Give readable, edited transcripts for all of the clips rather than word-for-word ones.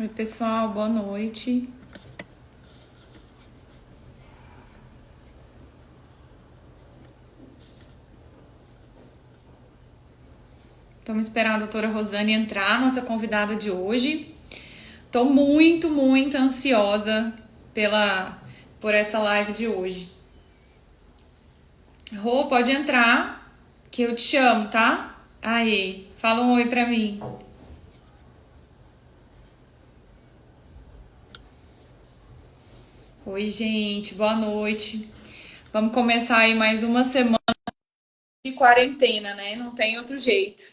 Oi, pessoal, boa noite. Estamos esperando a doutora Rosane entrar, nossa convidada de hoje. Estou muito, muito ansiosa por essa live de hoje. Rô, pode entrar, que eu te chamo, tá? Aí, fala um oi pra mim. Oi, gente, boa noite. Vamos começar aí mais uma semana de quarentena, né? Não tem outro jeito.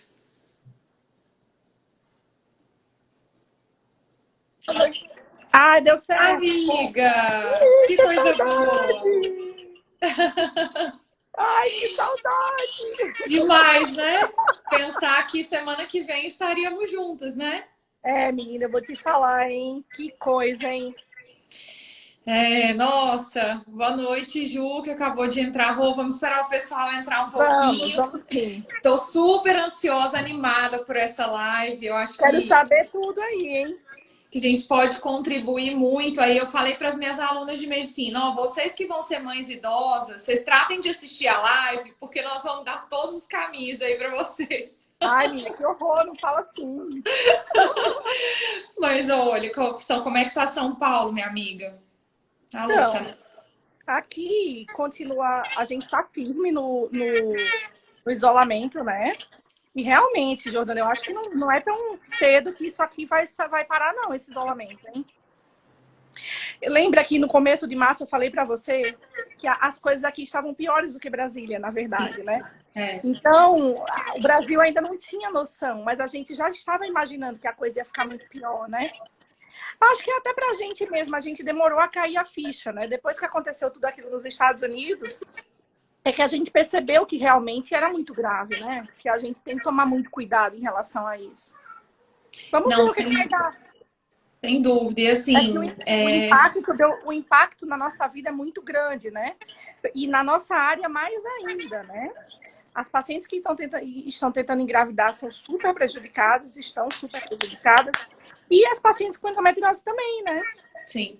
Ai, deu certo. Amiga, que Que coisa boa. Ai, que saudade. Demais, né? Pensar que semana que vem estaríamos juntas, né? É, menina, eu vou te falar, hein? Que coisa, hein? Nossa, boa noite, Ju, que acabou de entrar. Rô, vamos esperar o pessoal entrar um Vamos, pouquinho. vamos sim. Tô super ansiosa, animada por essa live. Eu acho Quero que saber tudo aí, hein? a gente pode contribuir muito. Aí eu falei para as minhas alunas de medicina, ó, vocês que vão ser mães idosas, vocês tratem de assistir a live, porque nós vamos dar todos os caminhos aí para vocês. Ai, menina, que horror, não fala assim. Mas olha, como é que tá São Paulo, minha amiga? Alô, tá? Então, aqui continua, a gente tá firme no isolamento, né? E realmente, Jordana, eu acho que não é tão cedo que isso aqui vai parar, não, esse isolamento, hein? Lembra que no começo de março eu falei para você que as coisas aqui estavam piores do que Brasília, na verdade, né? É. Então, o Brasil ainda não tinha noção, mas a gente já estava imaginando que a coisa ia ficar muito pior, né? Acho que até pra gente mesmo, a gente demorou a cair a ficha, né? Depois que aconteceu tudo aquilo nos Estados Unidos, é que a gente percebeu que realmente era muito grave, né? Que a gente tem que tomar muito cuidado em relação a isso. Vamos ver Não, o que vai dar. sem dúvida. E É que assim, o impacto na nossa vida é muito grande, né? E na nossa área mais ainda, né? As pacientes que estão tentando engravidar são super prejudicadas, estão super prejudicadas. E as pacientes com endometriose também, né? sim.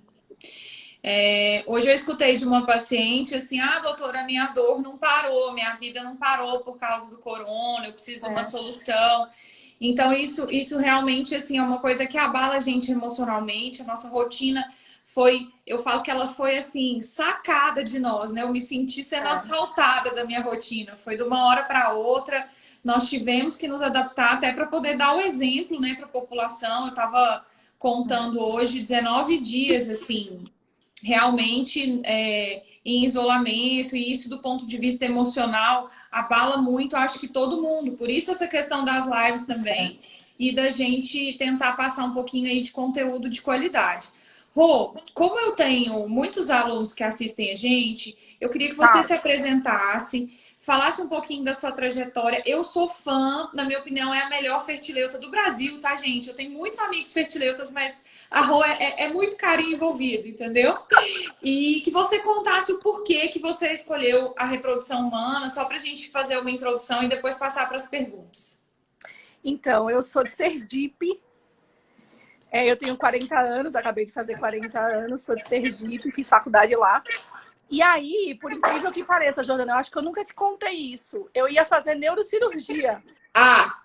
Hoje eu escutei de uma paciente assim, doutora, minha dor não parou, minha vida não parou por causa do corona, eu preciso de uma solução. Então, isso realmente assim, é uma coisa que abala a gente emocionalmente, a nossa rotina eu falo que ela foi assim, sacada de nós, né? Eu me senti sendo assaltada da minha rotina, foi de uma hora para outra, nós tivemos que nos adaptar até para poder dar o exemplo, né, para a população. Eu estava contando hoje 19 dias, assim, realmente em isolamento, e isso do ponto de vista emocional abala muito, acho que todo mundo. Por isso essa questão das lives também e da gente tentar passar um pouquinho aí de conteúdo de qualidade. Rô, como eu tenho muitos alunos que assistem a gente, eu queria que você se apresentasse, falasse um pouquinho da sua trajetória. Eu sou fã, na minha opinião, é a melhor fertileuta do Brasil, tá, gente? Eu tenho muitos amigos fertileutas, mas a Rô é muito carinho envolvido, entendeu? E que você contasse o porquê que você escolheu a reprodução humana, só pra gente fazer uma introdução e depois passar para as perguntas. Então, eu sou de Sergipe. Eu tenho 40 anos, acabei de fazer 40 anos, sou de Sergipe, fiz faculdade lá. E aí, por incrível que pareça, Jordana, eu acho que eu nunca te contei isso. Eu ia fazer neurocirurgia.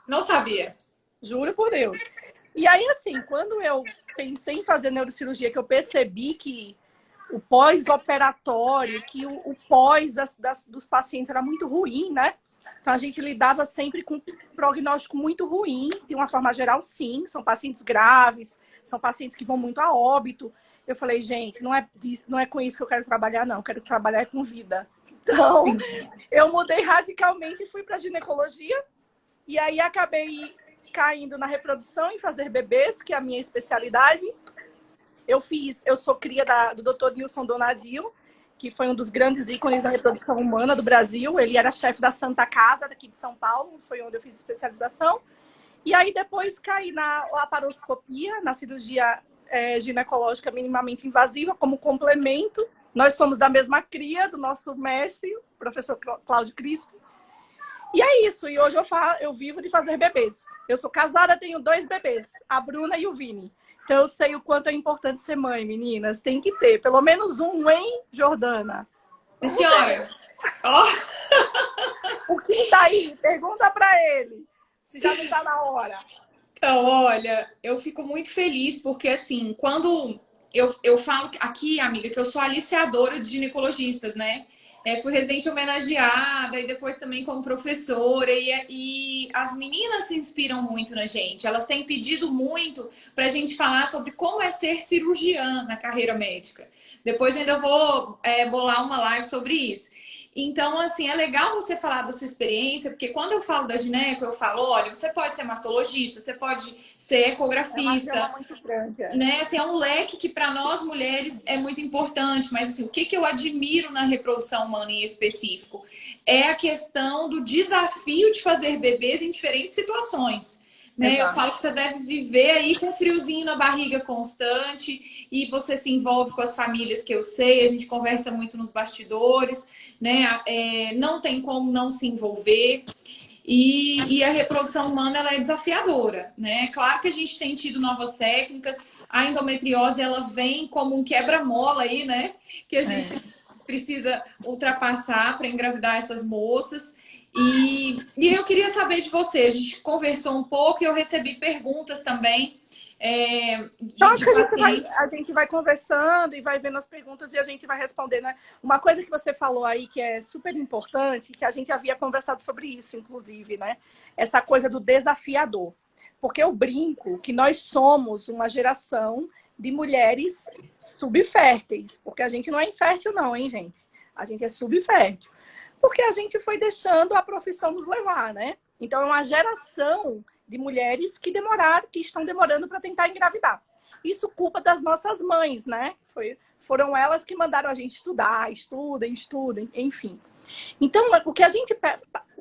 Não sabia. Juro por Deus. E aí, assim, quando eu pensei em fazer neurocirurgia, que eu percebi que o pós-operatório, que o pós dos pacientes era muito ruim, né? Então, a gente lidava sempre com um prognóstico muito ruim, de uma forma geral, sim. São pacientes graves, são pacientes que vão muito a óbito. Eu falei, gente, não é com isso que eu quero trabalhar, não. Eu quero trabalhar com vida. Então, eu mudei radicalmente e fui para ginecologia. E aí, acabei caindo na reprodução e fazer bebês, que é a minha especialidade. Eu sou cria do Dr. Nilson Donadio, que foi um dos grandes ícones da reprodução humana do Brasil. Ele era chefe da Santa Casa, daqui de São Paulo, foi onde eu fiz especialização. E aí depois caí na laparoscopia, na cirurgia ginecológica minimamente invasiva, como complemento. Nós somos da mesma cria do nosso mestre, o professor Cláudio Crispo. E é isso, e hoje eu vivo de fazer bebês. Eu sou casada, tenho 2 bebês, a Bruna e o Vini. Então eu sei o quanto é importante ser mãe, meninas. Tem que ter. Pelo menos um, hein, Jordana? Sim, senhora. Ó. O que tá aí? Pergunta pra ele. Se já não tá na hora. Então, olha, eu fico muito feliz porque, assim, quando eu falo aqui, amiga, que eu sou aliciadora de ginecologistas, né? Fui residente homenageada e depois também como professora. E as meninas se inspiram muito na gente. Elas têm pedido muito para a gente falar sobre como é ser cirurgiã na carreira médica. Depois eu ainda vou bolar uma live sobre isso. Então, assim, é legal você falar da sua experiência, porque quando eu falo da gineco, eu falo, olha, você pode ser mastologista, você pode ser ecografista. É uma muito grande, né? Assim, é um leque que para nós mulheres é muito importante, mas assim, o que eu admiro na reprodução humana em específico é a questão do desafio de fazer bebês em diferentes situações. Né? Eu falo que você deve viver aí com um friozinho na barriga constante e você se envolve com as famílias que eu sei, a gente conversa muito nos bastidores, né? Não tem como não se envolver. E a reprodução humana ela é desafiadora, né? Claro que a gente tem tido novas técnicas, a endometriose ela vem como um quebra-mola aí, né? Que a gente precisa ultrapassar para engravidar essas moças. E eu queria saber de você, a gente conversou um pouco e eu recebi perguntas também. Então, acho que a gente vai conversando e vai vendo as perguntas e a gente vai respondendo, né? Uma coisa que você falou aí que é super importante, que a gente havia conversado sobre isso, inclusive, né? Essa coisa do desafiador. Porque eu brinco que nós somos uma geração de mulheres subférteis. Porque a gente não é infértil não, hein, gente? A gente é subfértil. Porque a gente foi deixando a profissão nos levar, né? Então, é uma geração de mulheres que estão demorando para tentar engravidar. Isso culpa das nossas mães, né? Foram elas que mandaram a gente estudar, estudem, enfim. Então,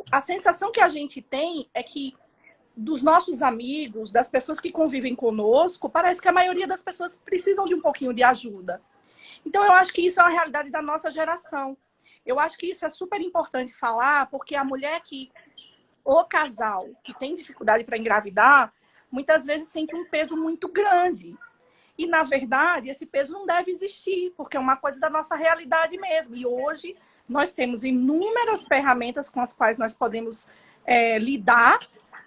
a sensação que a gente tem é que dos nossos amigos, das pessoas que convivem conosco, parece que a maioria das pessoas precisam de um pouquinho de ajuda. Então, eu acho que isso é uma realidade da nossa geração. Eu acho que isso é super importante falar, porque a mulher o casal que tem dificuldade para engravidar, muitas vezes sente um peso muito grande. E, na verdade, esse peso não deve existir, porque é uma coisa da nossa realidade mesmo. E hoje nós temos inúmeras ferramentas com as quais nós podemos lidar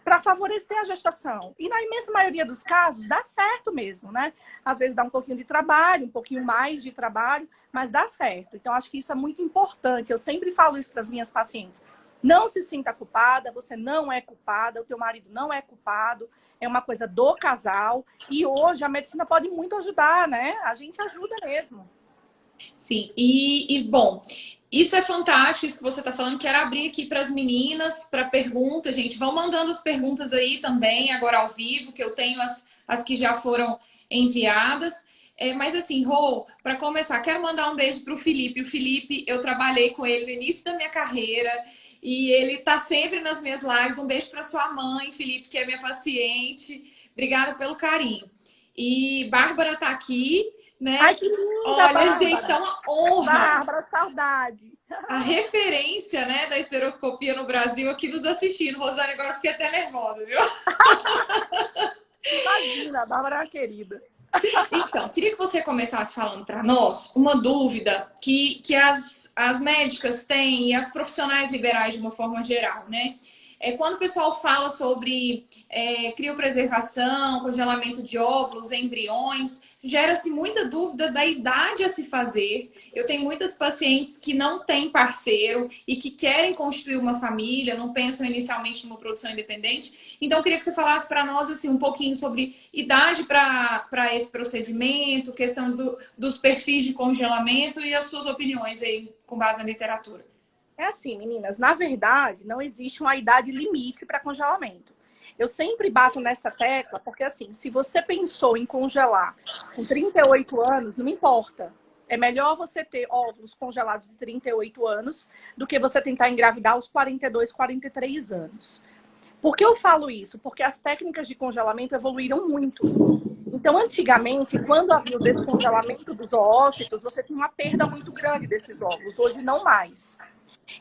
para favorecer a gestação. E na imensa maioria dos casos, dá certo mesmo, né? Às vezes dá um pouquinho de trabalho, um pouquinho mais de trabalho, mas dá certo. Então, acho que isso é muito importante. Eu sempre falo isso para as minhas pacientes. Não se sinta culpada, você não é culpada, o teu marido não é culpado, é uma coisa do casal. E hoje a medicina pode muito ajudar, né? A gente ajuda mesmo. Sim, bom, isso é fantástico, isso que você está falando. Quero abrir aqui para as meninas, para perguntas, gente. Vão mandando as perguntas aí também, agora ao vivo, que eu tenho as que já foram enviadas. Mas assim, Rô, para começar, quero mandar um beijo para o Felipe. O Felipe, eu trabalhei com ele no início da minha carreira e ele tá sempre nas minhas lives. Um beijo para sua mãe, Felipe, que é minha paciente. Obrigada pelo carinho. E Bárbara tá aqui, né? Ai, que linda, olha, Bárbara. gente, é uma honra. Bárbara, saudade. A referência, né, da esteroscopia no Brasil aqui nos assistindo. Rosane, agora eu fiquei até nervosa, viu? Imagina, a Bárbara é uma querida. Então, queria que você começasse falando para nós uma dúvida que as médicas têm e as profissionais liberais de uma forma geral, né? Quando o pessoal fala sobre criopreservação, congelamento de óvulos, embriões, gera-se muita dúvida da idade a se fazer. Eu tenho muitas pacientes que não têm parceiro e que querem constituir uma família, não pensam inicialmente numa produção independente. Então, eu queria que você falasse para nós assim, um pouquinho sobre idade para esse procedimento, questão dos perfis de congelamento e as suas opiniões aí com base na literatura. É assim, meninas, na verdade, não existe uma idade limite para congelamento. Eu sempre bato nessa tecla, porque assim, se você pensou em congelar com 38 anos, não importa. É melhor você ter óvulos congelados de 38 anos do que você tentar engravidar aos 42, 43 anos. Por que eu falo isso? Porque as técnicas de congelamento evoluíram muito. Então, antigamente, quando havia o descongelamento dos oócitos, você tinha uma perda muito grande desses óvulos. Hoje, não mais.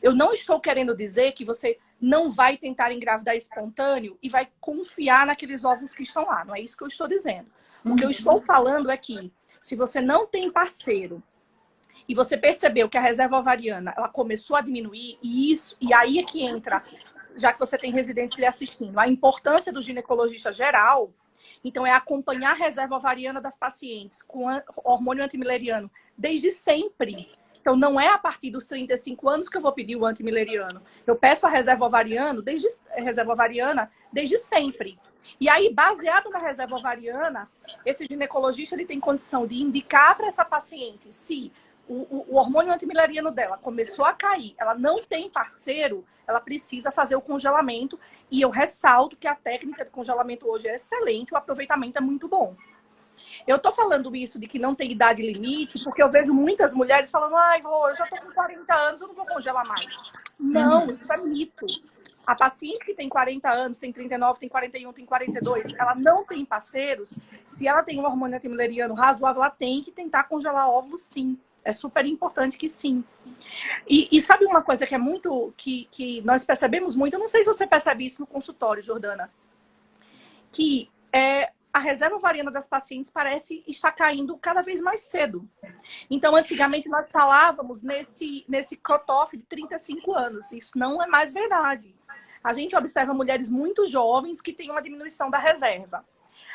Eu não estou querendo dizer que você não vai tentar engravidar espontâneo e vai confiar naqueles óvulos que estão lá. Não é isso que eu estou dizendo. O que eu estou falando é que se você não tem parceiro e você percebeu que a reserva ovariana ela começou a diminuir, e aí é que entra, já que você tem residentes lhe assistindo, a importância do ginecologista geral. Então, é acompanhar a reserva ovariana das pacientes com hormônio antimileriano desde sempre. Então, não é a partir dos 35 anos que eu vou pedir o antimileriano. Eu peço a reserva ovariana desde sempre. E aí, baseado na reserva ovariana, esse ginecologista ele tem condição de indicar para essa paciente se o hormônio antimileriano dela começou a cair, ela não tem parceiro, ela precisa fazer o congelamento. E eu ressalto que a técnica de congelamento hoje é excelente, o aproveitamento é muito bom. Eu tô falando isso de que não tem idade limite, porque eu vejo muitas mulheres falando, ai, Rô, eu já tô com 40 anos, eu não vou congelar mais. Não, isso é mito. A paciente que tem 40 anos, tem 39, tem 41, tem 42, ela não tem parceiros, se ela tem um hormônio antimileriano razoável, ela tem que tentar congelar óvulos, sim. É super importante que sim. E sabe uma coisa que é muito, que nós percebemos muito, eu não sei se você percebe isso no consultório, Jordana, que a reserva ovariana das pacientes parece estar caindo cada vez mais cedo. Então, antigamente nós falávamos nesse cut-off de 35 anos. Isso não é mais verdade. A gente observa mulheres muito jovens que têm uma diminuição da reserva.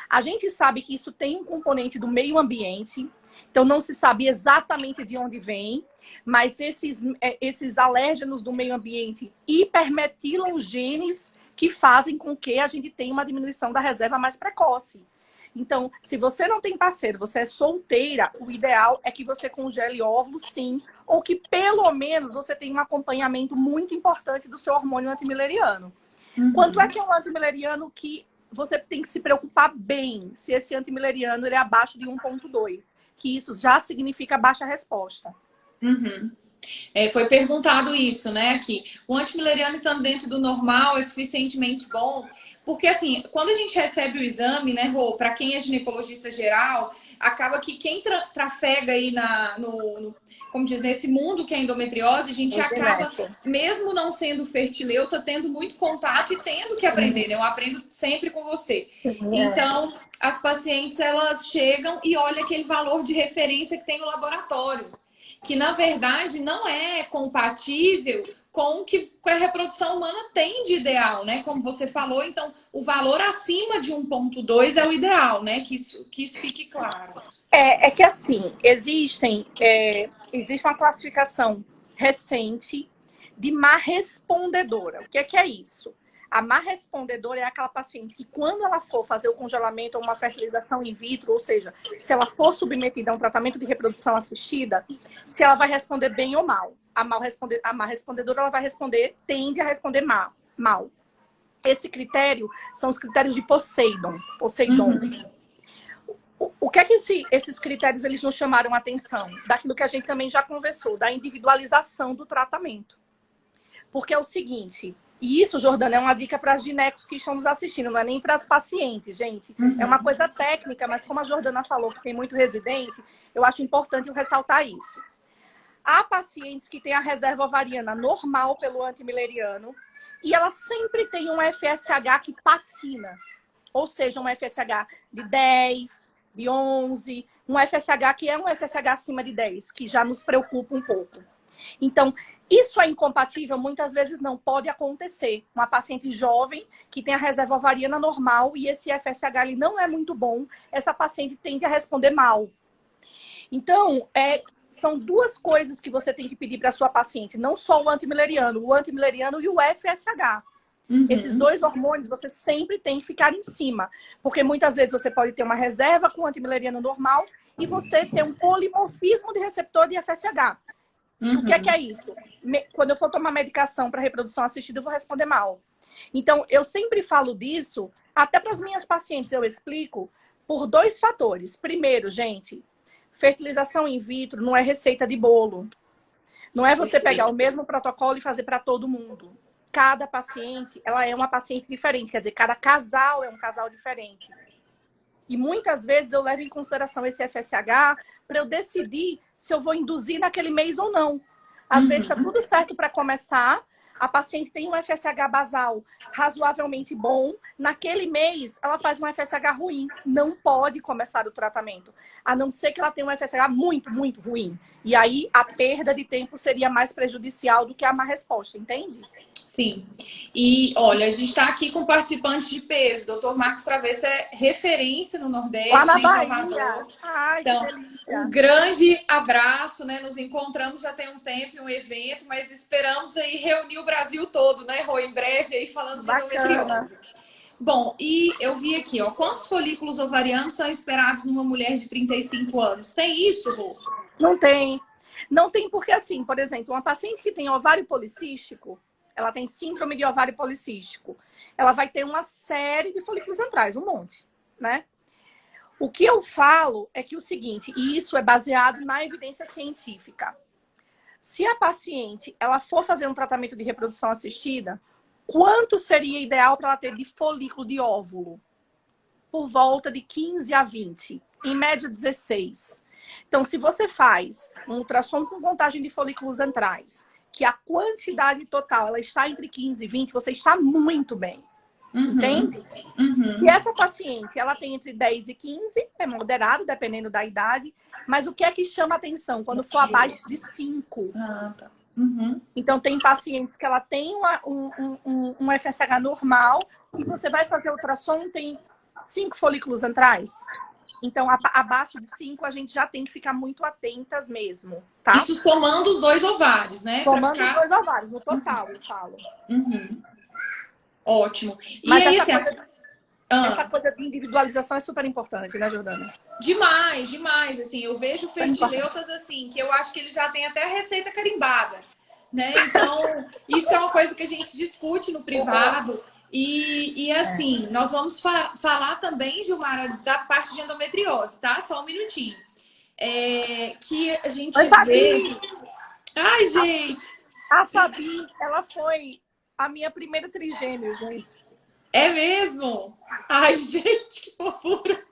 A gente sabe que isso tem um componente do meio ambiente. Então, não se sabe exatamente de onde vem, mas esses alérgenos do meio ambiente hipermetilam genes que fazem com que a gente tenha uma diminuição da reserva mais precoce. Então, se você não tem parceiro, você é solteira, o ideal é que você congele óvulos, sim, ou que pelo menos você tenha um acompanhamento muito importante do seu hormônio antimileriano. Quanto é que é um antimileriano que você tem que se preocupar bem se esse antimileriano ele é abaixo de 1,2, que isso já significa baixa resposta. Foi perguntado isso, né? Que o antimileriano estando dentro do normal é suficientemente bom. Porque, assim, quando a gente recebe o exame, né, Rô, para quem é ginecologista geral, acaba que quem trafega aí como diz, nesse mundo que é a endometriose, a gente acaba, mesmo não sendo fertileuta, tendo muito contato e tendo que aprender, né? Eu aprendo sempre com você. Então, as pacientes, elas chegam e olham aquele valor de referência que tem no laboratório, que, na verdade, não é compatível com o que a reprodução humana tem de ideal, né? Como você falou, então, o valor acima de 1,2 é o ideal, né? Que isso fique claro. É que, assim, existe uma classificação recente de má respondedora. O que é isso? A má respondedora é aquela paciente que, quando ela for fazer o congelamento ou uma fertilização in vitro, ou seja, se ela for submetida a um tratamento de reprodução assistida, se ela vai responder bem ou mal. A má respondedora ela vai tende a responder mal. Esse critério são os critérios de Poseidon. O que é que esses critérios eles nos chamaram a atenção? Daquilo que a gente também já conversou, da individualização do tratamento. Porque é o seguinte, e isso, Jordana, é uma dica para as ginecos que estão nos assistindo, não é nem para as pacientes, gente. É uma coisa técnica, mas como a Jordana falou que tem muito residente, eu acho importante eu ressaltar isso. Há pacientes que têm a reserva ovariana normal pelo antimileriano e ela sempre tem um FSH que patina. Ou seja, um FSH de 10, de 11, um FSH que é um FSH acima de 10, que já nos preocupa um pouco. Então, isso é incompatível? Muitas vezes não pode acontecer. Uma paciente jovem que tem a reserva ovariana normal e esse FSH ele não é muito bom, essa paciente tende a responder mal. Então, são duas coisas que você tem que pedir para a sua paciente, não só o antimileriano e o FSH. Esses dois hormônios você sempre tem que ficar em cima, porque muitas vezes você pode ter uma reserva com antimileriano normal e você ter um polimorfismo de receptor de FSH. O que é isso? Quando eu for tomar medicação para reprodução assistida, eu vou responder mal. Então, eu sempre falo disso, até para as minhas pacientes eu explico, por dois fatores. Primeiro, gente, fertilização in vitro não é receita de bolo. Não é você pegar o mesmo protocolo e fazer para todo mundo. Cada paciente, ela é uma paciente diferente. Quer dizer, cada casal é um casal diferente. E muitas vezes eu levo em consideração esse FSH para eu decidir se eu vou induzir naquele mês ou não. Às vezes está tudo certo para começar, a paciente tem um FSH basal razoavelmente bom, naquele mês ela faz um FSH ruim. Não pode começar o tratamento, a não ser que ela tenha um FSH muito, muito ruim. E aí a perda de tempo seria mais prejudicial do que a má resposta, entende? Sim. E, olha, a gente está aqui com participantes de peso. Dr. Marcos Travessa é referência no Nordeste, Lá na em Bahia. Salvador. Ai, Então, que delícia. um grande abraço, né? Nos encontramos já tem um tempo em um evento, mas esperamos aí reunir o Brasil todo, né, Rô? Em breve aí falando de endometriose. Bom, e eu vi aqui, ó, quantos folículos ovarianos são esperados numa mulher de 35 anos? Tem isso, Rô? Não tem. Não tem porque, assim, por exemplo, uma paciente que tem ovário policístico, ela tem síndrome de ovário policístico, ela vai ter uma série de folículos antrais, um monte, né? O que eu falo é que o seguinte, e isso é baseado na evidência científica. Se a paciente ela for fazer um tratamento de reprodução assistida, quanto seria ideal para ela ter de folículo de óvulo? Por volta de 15 a 20, em média 16. Então, se você faz um ultrassom com contagem de folículos antrais, que a quantidade total ela está entre 15 e 20, você está muito bem. Entende? Se essa paciente ela tem entre 10 e 15, é moderado, dependendo da idade. Mas o que é que chama atenção? Quando for abaixo de 5. Ah, tá. Então, tem pacientes que ela tem um FSH normal e você vai fazer ultrassom tem 5 folículos antrais. Então, abaixo de 5, a gente já tem que ficar muito atentas mesmo, tá? Isso somando os 2 ovários, né? Somando os 2 ovários, no total, eu falo. Ótimo. Mas e aí, essa coisa de individualização é super importante, né, Jordana? Demais, demais. Assim, eu vejo fertileutas assim, que eu acho que eles já têm até a receita carimbada, né? Então, isso é uma coisa que a gente discute no privado. E assim, nós vamos falar também, Gilmara, da parte de endometriose, tá? Só um minutinho. Que a gente vê... Ai, gente! A Fabi, ela foi a minha primeira trigêmeo, gente. É mesmo? Ai, gente, que fofura!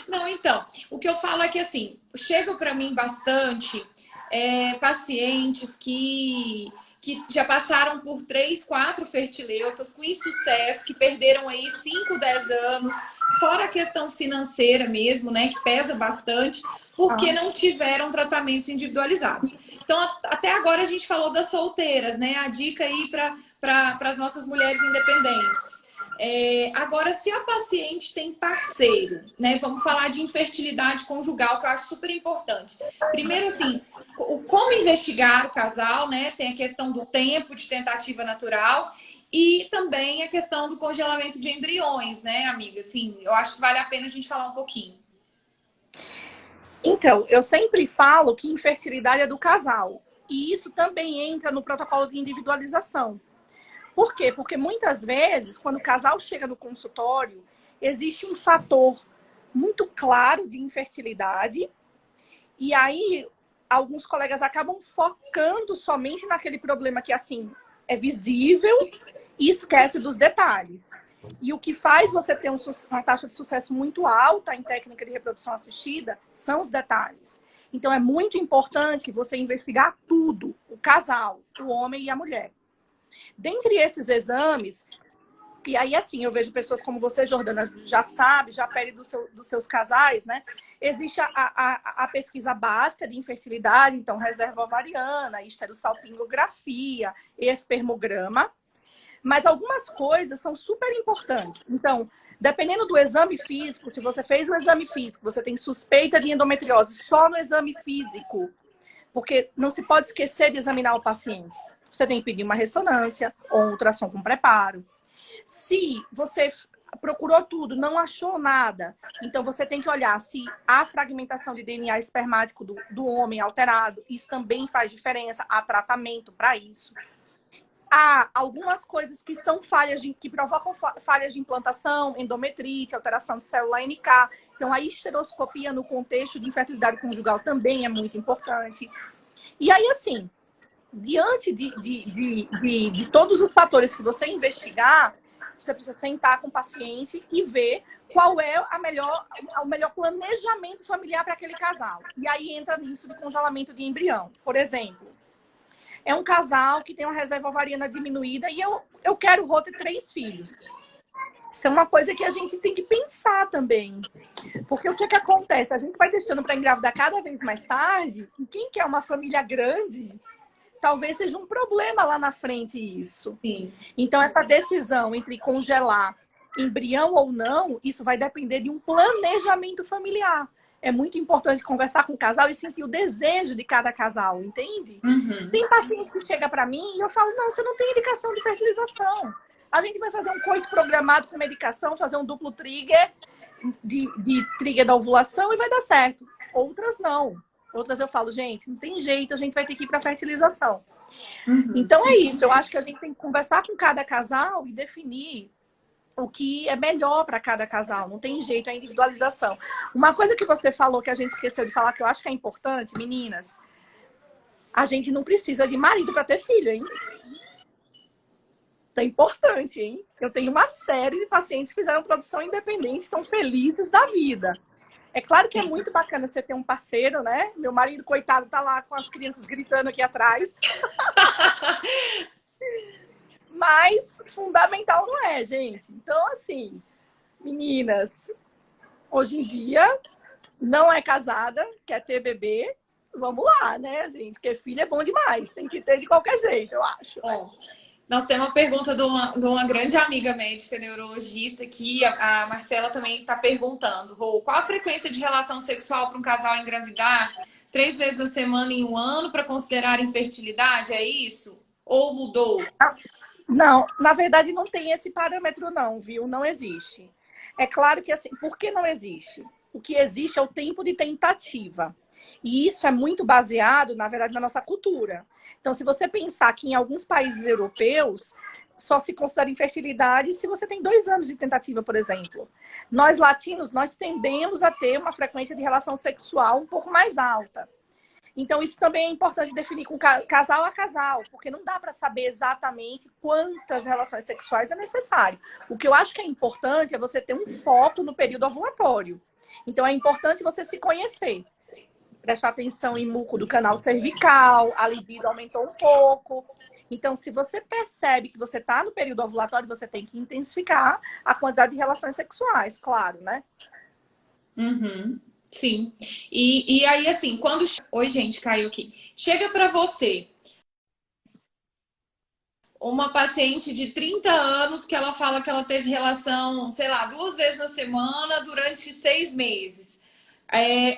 Não, então, o que eu falo é que, assim, chega para mim bastante pacientes que já passaram por 3, 4 fertileutas com insucesso, que perderam aí 5, 10 anos, fora a questão financeira mesmo, né, que pesa bastante, porque não tiveram tratamentos individualizados. Então, até agora a gente falou das solteiras, né, a dica aí para as nossas mulheres independentes. Agora, se a paciente tem parceiro, né? Vamos falar de infertilidade conjugal, que eu acho super importante. Primeiro, assim, como investigar o casal, né? Tem a questão do tempo de tentativa natural e também a questão do congelamento de embriões, né, amiga? Assim, eu acho que vale a pena a gente falar um pouquinho. Então, eu sempre falo que infertilidade é do casal. E isso também entra no protocolo de individualização. Por quê? Porque muitas vezes, quando o casal chega no consultório, existe um fator muito claro de infertilidade. E aí, alguns colegas acabam focando somente naquele problema que, assim, é visível e esquece dos detalhes. E o que faz você ter uma taxa de sucesso muito alta em técnica de reprodução assistida são os detalhes. Então, é muito importante você investigar tudo, o casal, o homem e a mulher. Dentre esses exames, e aí assim, eu vejo pessoas como você, Jordana, já sabe, já pede dos seus casais, né? Existe a pesquisa básica de infertilidade, então reserva ovariana, esterossalpingografia, espermograma, mas algumas coisas são super importantes. Então, dependendo do exame físico, se você fez um exame físico, você tem suspeita de endometriose só no exame físico, porque não se pode esquecer de examinar o paciente. Você tem que pedir uma ressonância ou um ultrassom com preparo. Se você procurou tudo, não achou nada, então você tem que olhar se há fragmentação de DNA espermático do homem alterado. Isso também faz diferença. Há tratamento para isso. Há algumas coisas que são que provocam falhas de implantação, endometrite, alteração de célula NK. Então, a histeroscopia no contexto de infertilidade conjugal também é muito importante. E aí, assim, diante de todos os fatores que você investigar, você precisa sentar com o paciente e ver qual é o melhor planejamento familiar para aquele casal. E aí entra nisso de congelamento de embrião. Por exemplo, é um casal que tem uma reserva ovariana diminuída e eu quero ter 3 filhos. Isso é uma coisa que a gente tem que pensar também. Porque o que acontece? A gente vai deixando para engravidar cada vez mais tarde, e quem quer uma família grande, talvez seja um problema lá na frente isso. Sim. Então, essa decisão entre congelar embrião ou não, isso vai depender de um planejamento familiar. É muito importante conversar com o casal e sentir o desejo de cada casal, entende? Uhum. Tem paciente que chega para mim e eu falo, não, você não tem indicação de fertilização. A gente vai fazer um coito programado com medicação, fazer um duplo trigger, de trigger da ovulação e vai dar certo. Outras não. Outras eu falo, gente, não tem jeito, a gente vai ter que ir para fertilização. Uhum. Então é isso, eu acho que a gente tem que conversar com cada casal e definir o que é melhor para cada casal. Não tem jeito, é individualização. Uma coisa que você falou que a gente esqueceu de falar, que eu acho que é importante, meninas, a gente não precisa de marido para ter filho, hein? Isso é importante, hein? Eu tenho uma série de pacientes que fizeram produção independente, estão felizes da vida. É claro que é muito bacana você ter um parceiro, né? Meu marido, coitado, tá lá com as crianças gritando aqui atrás. Mas fundamental não é, gente. Então, assim, meninas, hoje em dia, não é casada, quer ter bebê, vamos lá, né, gente? Porque filho é bom demais, tem que ter de qualquer jeito, eu acho. Bom, nós temos uma pergunta de uma grande amiga médica, neurologista, que a Marcela também está perguntando. Rô, qual a frequência de relação sexual para um casal engravidar? 3 vezes na semana em um ano para considerar infertilidade? É isso? Ou mudou? Não, na verdade não tem esse parâmetro não, viu? Não existe. É claro que assim, por que não existe? O que existe é o tempo de tentativa. E isso é muito baseado, na verdade, na nossa cultura. Então, se você pensar que em alguns países europeus só se considera infertilidade se você tem 2 anos de tentativa, por exemplo. Nós latinos, nós tendemos a ter uma frequência de relação sexual um pouco mais alta. Então, isso também é importante definir com casal a casal, porque não dá para saber exatamente quantas relações sexuais é necessário. O que eu acho que é importante é você ter um foco no período ovulatório. Então, é importante você se conhecer. Prestar atenção em muco do canal cervical, a libido aumentou um pouco. Então, se você percebe que você está no período ovulatório, você tem que intensificar a quantidade de relações sexuais, claro, né? Uhum. Sim. E aí, assim, quando... Oi, gente, caiu aqui. Chega para você uma paciente de 30 anos que ela fala que ela teve relação, sei lá, 2 vezes na semana durante 6 meses.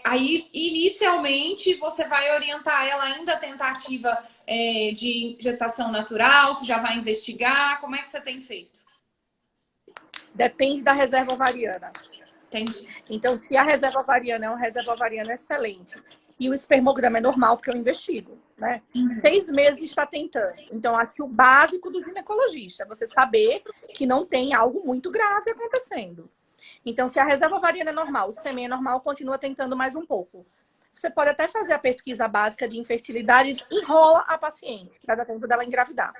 Aí, inicialmente, você vai orientar ela ainda a tentativa de gestação natural, você já vai investigar, como é que você tem feito? Depende da reserva ovariana. Entendi. Então, se a reserva ovariana é uma reserva ovariana excelente e o espermograma é normal, porque eu investigo, né? 6 meses está tentando. Então, acho que o básico do ginecologista é você saber que não tem algo muito grave acontecendo. Então, se a reserva ovariana é normal, o sêmen é normal, continua tentando mais um pouco. Você pode até fazer a pesquisa básica de infertilidade, enrola a paciente, para dar tempo dela engravidar.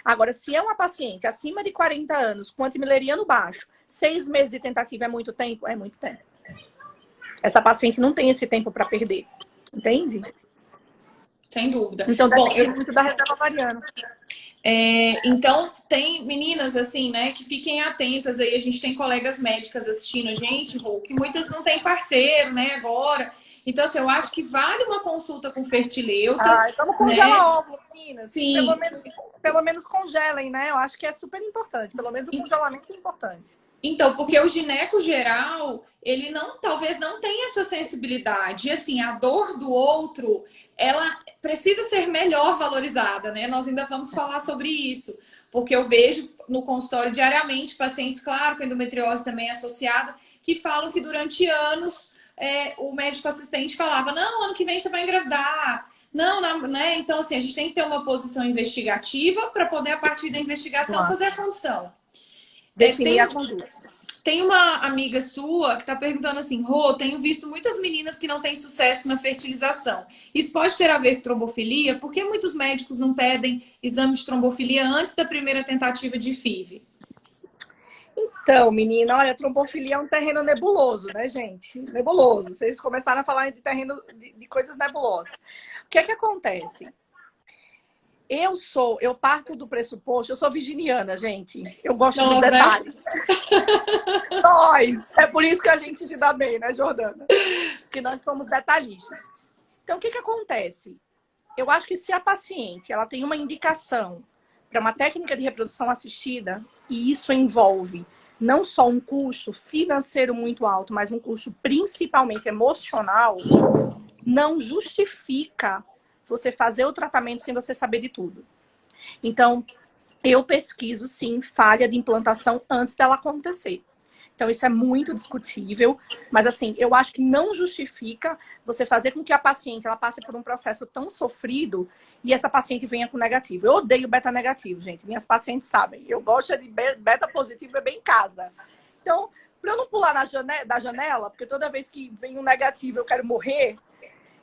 Agora, se é uma paciente acima de 40 anos, com antimileriano baixo, 6 meses de tentativa é muito tempo? É muito tempo. Essa paciente não tem esse tempo para perder. Entende? Sem dúvida. Então, depende muito da reserva ovariana. Então, tem meninas assim, né, que fiquem atentas aí. A gente tem colegas médicas assistindo a gente, Rô, que muitas não têm parceiro, né, agora. Então, assim, eu acho que vale uma consulta com fertileuta. Então congela óvulo, meninas. Sim. Pelo menos congelem, né? Eu acho que é super importante. Pelo menos o congelamento é importante. Então, porque o gineco geral, ele talvez não tenha essa sensibilidade. E assim, a dor do outro, ela precisa ser melhor valorizada, né? Nós ainda vamos falar sobre isso. Porque eu vejo no consultório diariamente pacientes, claro, com endometriose também associada, que falam que durante anos o médico assistente falava, não, ano que vem você vai engravidar. Não, né? Então, assim, a gente tem que ter uma posição investigativa para poder, a partir da investigação, fazer a função. Definir a conduta. Tem uma amiga sua que está perguntando assim, Rô, tenho visto muitas meninas que não têm sucesso na fertilização. Isso pode ter a ver com trombofilia? Por que muitos médicos não pedem exame de trombofilia antes da primeira tentativa de FIV? Então, menina, olha, trombofilia é um terreno nebuloso, né, gente? Nebuloso. Vocês começaram a falar de terreno de coisas nebulosas. O que é que acontece? eu parto do pressuposto, eu sou virginiana, gente. Eu gosto dos Não, né? detalhes. Nós! É por isso que a gente se dá bem, né, Jordana? Porque nós somos detalhistas. Então, o que que acontece? Eu acho que se a paciente ela tem uma indicação para uma técnica de reprodução assistida, e isso envolve não só um custo financeiro muito alto, mas um custo principalmente emocional, não justifica você fazer o tratamento sem você saber de tudo. Então, eu pesquiso, sim, falha de implantação antes dela acontecer. Então, isso é muito discutível, mas assim, eu acho que não justifica você fazer com que a paciente ela passe por um processo tão sofrido e essa paciente venha com negativo. Eu odeio beta negativo, gente. Minhas pacientes sabem. Eu gosto de beta positivo beber em casa. Então, para eu não pular da janela, porque toda vez que vem um negativo eu quero morrer,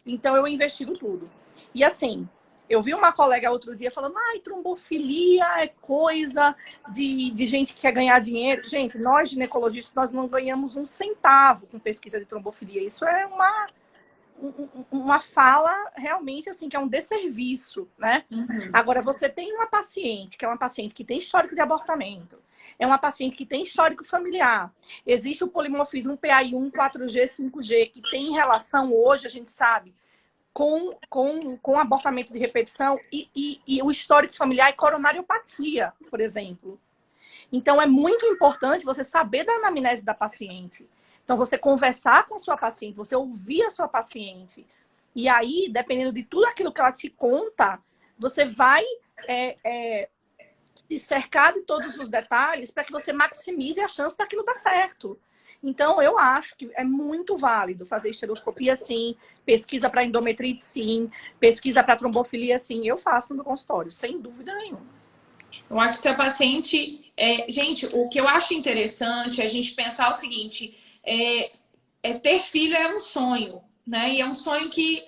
então eu investigo tudo. E assim, eu vi uma colega outro dia falando, ai, trombofilia é coisa de gente que quer ganhar dinheiro. Gente, nós ginecologistas, nós não ganhamos um centavo com pesquisa de trombofilia. Isso é uma fala realmente assim, que é um desserviço, né? Uhum. Agora, você tem uma paciente, que é uma paciente que tem histórico de abortamento, é uma paciente que tem histórico familiar, existe o polimorfismo PAI1, 4G, 5G, que tem relação hoje, a gente sabe, com abortamento de repetição e o histórico familiar e coronariopatia, por exemplo. Então, é muito importante você saber da anamnese da paciente. Então, você conversar com a sua paciente, você ouvir a sua paciente. E aí, dependendo de tudo aquilo que ela te conta, você vai se cercar de todos os detalhes para que você maximize a chance daquilo dar certo. Então, eu acho que é muito válido fazer esteroscopia, sim, pesquisa para endometrite, sim, pesquisa para trombofilia, sim. Eu faço no meu consultório, sem dúvida nenhuma. Eu acho que se a paciente... gente, o que eu acho interessante é a gente pensar o seguinte, ter filho é um sonho, né? E é um sonho que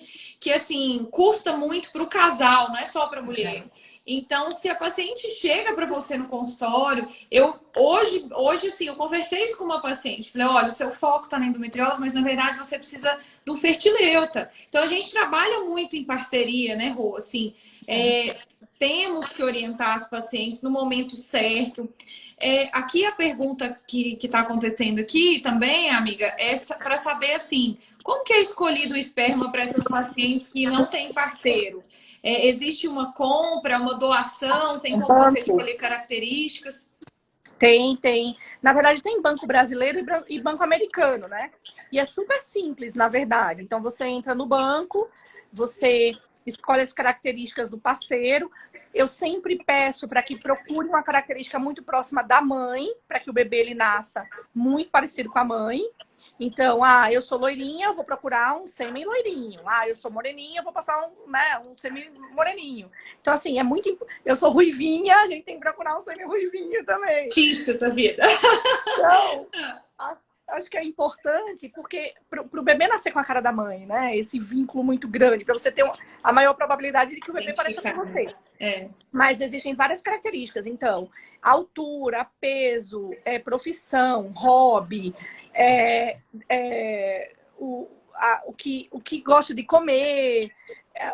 assim, custa muito para o casal, não é só para a mulher. Então, se a paciente chega para você no consultório, hoje assim, eu conversei isso com uma paciente. Falei, olha, o seu foco está na endometriose, mas na verdade você precisa do fertileuta. Então, a gente trabalha muito em parceria, né, Rô? Assim, temos que orientar as pacientes no momento certo. Aqui a pergunta que está acontecendo aqui também, amiga, é para saber assim, como que é escolhido o esperma para essas pacientes que não têm parceiro? Existe uma compra, uma doação? Tem como você escolher características? Tem. Na verdade, tem banco brasileiro e banco americano, né? E é super simples, na verdade. Então, você entra no banco, você escolhe as características do parceiro. Eu sempre peço para que procure uma característica muito próxima da mãe, para que o bebê ele nasça muito parecido com a mãe. Então, eu sou loirinha, eu vou procurar um sêmen loirinho. Eu sou moreninha, eu vou passar um sêmen moreninho. Então, assim, eu sou ruivinha, a gente tem que procurar um sêmen ruivinho também. Difícil essa vida. Então, acho que é importante, porque para o bebê nascer com a cara da mãe, né? Esse vínculo muito grande, para você ter a maior probabilidade de que o bebê pareça com você. Mas existem várias características. Então, altura, peso, profissão, hobby, o que gosta de comer,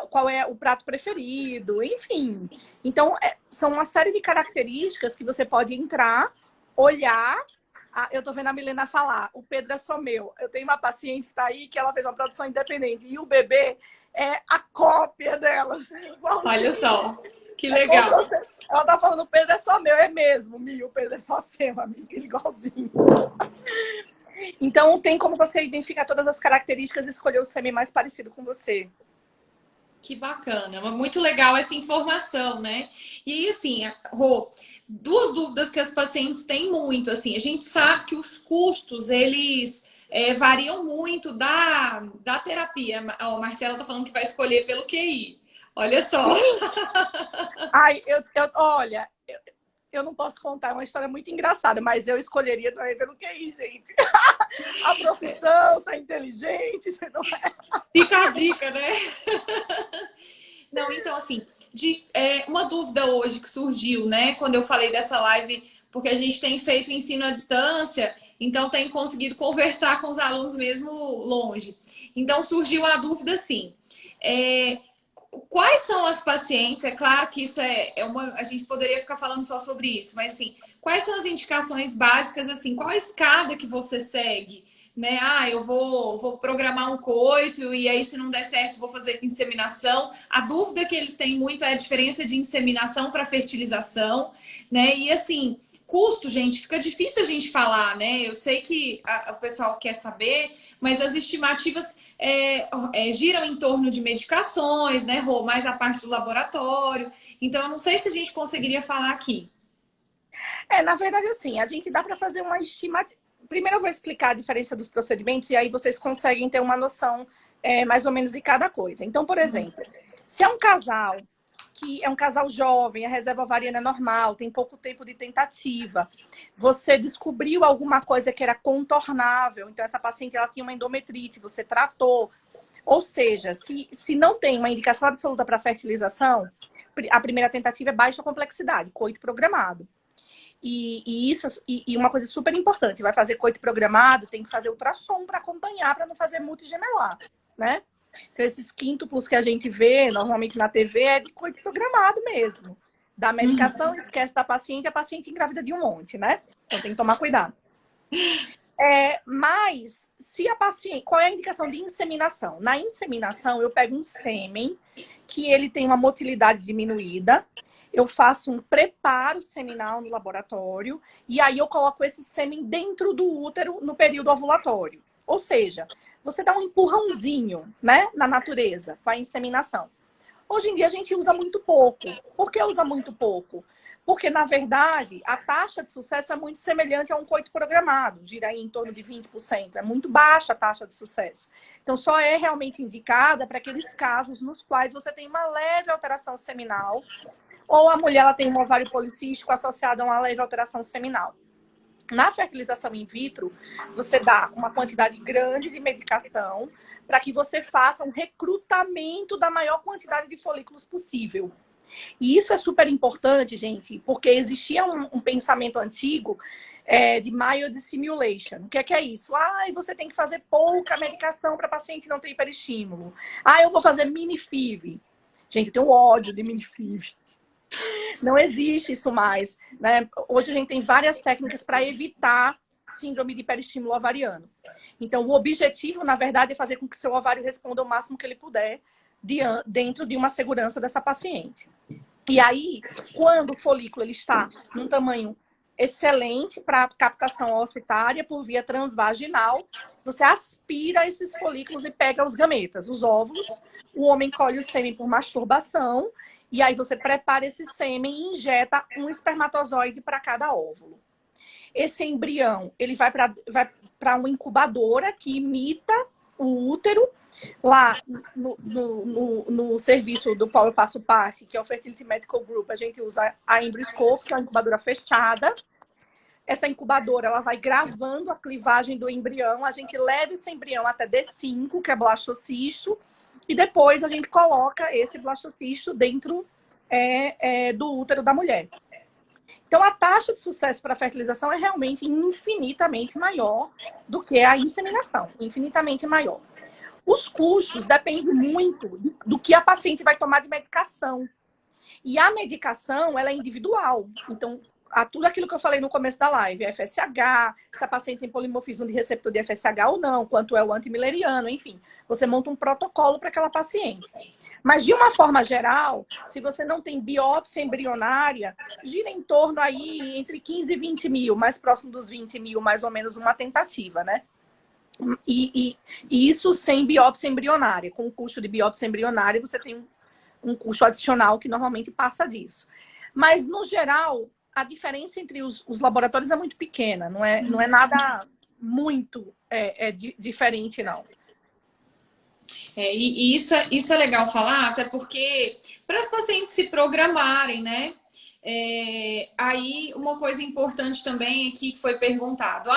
qual é o prato preferido, enfim. Então, são uma série de características que você pode entrar, olhar. Eu tô vendo a Milena falar, o Pedro é só meu. Eu tenho uma paciente que tá aí, que ela fez uma produção independente, e o bebê é a cópia dela. Assim, olha só, que legal. Ela tá falando, o Pedro é só meu. É mesmo, Mi, o Pedro é só seu, amigo, igualzinho. Então, tem como você identificar todas as características e escolher o sêmen mais parecido com você. Que bacana, muito legal essa informação, né? E assim, Rô, duas dúvidas que as pacientes têm muito, assim, a gente sabe que os custos, eles variam muito da terapia. A Marcela tá falando que vai escolher pelo QI. Olha só. Olha, eu não posso contar, é uma história muito engraçada, mas eu escolheria também pelo QI, gente. A profissão, ser inteligente, você não é. Fica a dica, né? Não, então, assim, uma dúvida hoje que surgiu, né? Quando eu falei dessa live, porque a gente tem feito ensino à distância, então tem conseguido conversar com os alunos mesmo longe. Então, surgiu a dúvida, assim, quais são as pacientes? É claro que isso a gente poderia ficar falando só sobre isso, mas assim, quais são as indicações básicas, assim, qual a escada que você segue? Né? Ah, eu vou programar um coito e aí se não der certo vou fazer inseminação. A dúvida que eles têm muito é a diferença de inseminação para fertilização, né? E assim, custo, gente, fica difícil a gente falar, né? Eu sei que o pessoal quer saber, mas as estimativas giram em torno de medicações, né, Rô? Mais a parte do laboratório. Então, eu não sei se a gente conseguiria falar aqui. Na verdade, assim, a gente dá para fazer uma estimativa. Primeiro eu vou explicar a diferença dos procedimentos e aí vocês conseguem ter uma noção mais ou menos de cada coisa. Então, por exemplo, se é um casal que é um casal jovem, a reserva ovariana é normal, tem pouco tempo de tentativa, você descobriu alguma coisa que era contornável, então essa paciente ela tinha uma endometrite, você tratou. Ou seja, se não tem uma indicação absoluta para fertilização, a primeira tentativa é baixa complexidade, coito programado. E uma coisa super importante, vai fazer coito programado, tem que fazer ultrassom para acompanhar, para não fazer multigemelar, né? Então, esses quíntuplos que a gente vê normalmente na TV é de coito programado mesmo. Dá medicação, esquece da paciente, a paciente engravida de um monte, né? Então tem que tomar cuidado. Mas, se a paciente... Qual é a indicação de inseminação? Na inseminação, eu pego um sêmen que ele tem uma motilidade diminuída, eu faço um preparo seminal no laboratório e aí eu coloco esse sêmen dentro do útero no período ovulatório. Ou seja, você dá um empurrãozinho, né, na natureza com a inseminação. Hoje em dia a gente usa muito pouco. Por que usa muito pouco? Porque, na verdade, a taxa de sucesso é muito semelhante a um coito programado, gira aí em torno de 20%. É muito baixa a taxa de sucesso. Então, só é realmente indicada para aqueles casos nos quais você tem uma leve alteração seminal ou a mulher ela tem um ovário policístico associado a uma leve alteração seminal. Na fertilização in vitro, você dá uma quantidade grande de medicação para que você faça um recrutamento da maior quantidade de folículos possível. E isso é super importante, gente, porque existia um pensamento antigo de mild stimulation. O que é isso? Você tem que fazer pouca medicação para paciente não ter hiperestímulo. Eu vou fazer mini-FIV. Gente, eu tenho ódio de mini-FIV. Não existe isso mais, né? Hoje a gente tem várias técnicas para evitar síndrome de hiperestímulo ovariano. Então, o objetivo, na verdade, é fazer com que seu ovário responda o máximo que ele puder dentro de uma segurança dessa paciente. E aí, quando o folículo ele está num tamanho excelente para captação oocitária por via transvaginal, você aspira esses folículos e pega os gametas, os óvulos. O homem colhe o sêmen por masturbação. E aí você prepara esse sêmen e injeta um espermatozoide para cada óvulo. Esse embrião, ele vai para uma incubadora que imita o útero. Lá no serviço do qual eu faço parte, que é o Fertility Medical Group, a gente usa a Embryoscope, que é uma incubadora fechada. Essa incubadora ela vai gravando a clivagem do embrião. A gente leva esse embrião até D5, que é blastocisto. E depois a gente coloca esse blastocisto dentro do útero da mulher. Então, a taxa de sucesso para a fertilização é realmente infinitamente maior do que a inseminação. Infinitamente maior. Os custos dependem muito do que a paciente vai tomar de medicação. E a medicação, ela é individual. Então, tudo aquilo que eu falei no começo da live, FSH, se a paciente tem polimorfismo de receptor de FSH ou não, quanto é o antimileriano, enfim. Você monta um protocolo para aquela paciente. Mas, de uma forma geral, se você não tem biópsia embrionária, gira em torno aí entre 15 e 20 mil, mais próximo dos 20 mil, mais ou menos uma tentativa, né? E isso sem biópsia embrionária. Com o custo de biópsia embrionária, você tem um custo adicional que normalmente passa disso. Mas, no geral, a diferença entre os laboratórios é muito pequena. Não é nada muito diferente, não. E isso é legal falar, até porque para as pacientes se programarem, né? Aí uma coisa importante também aqui que foi perguntado.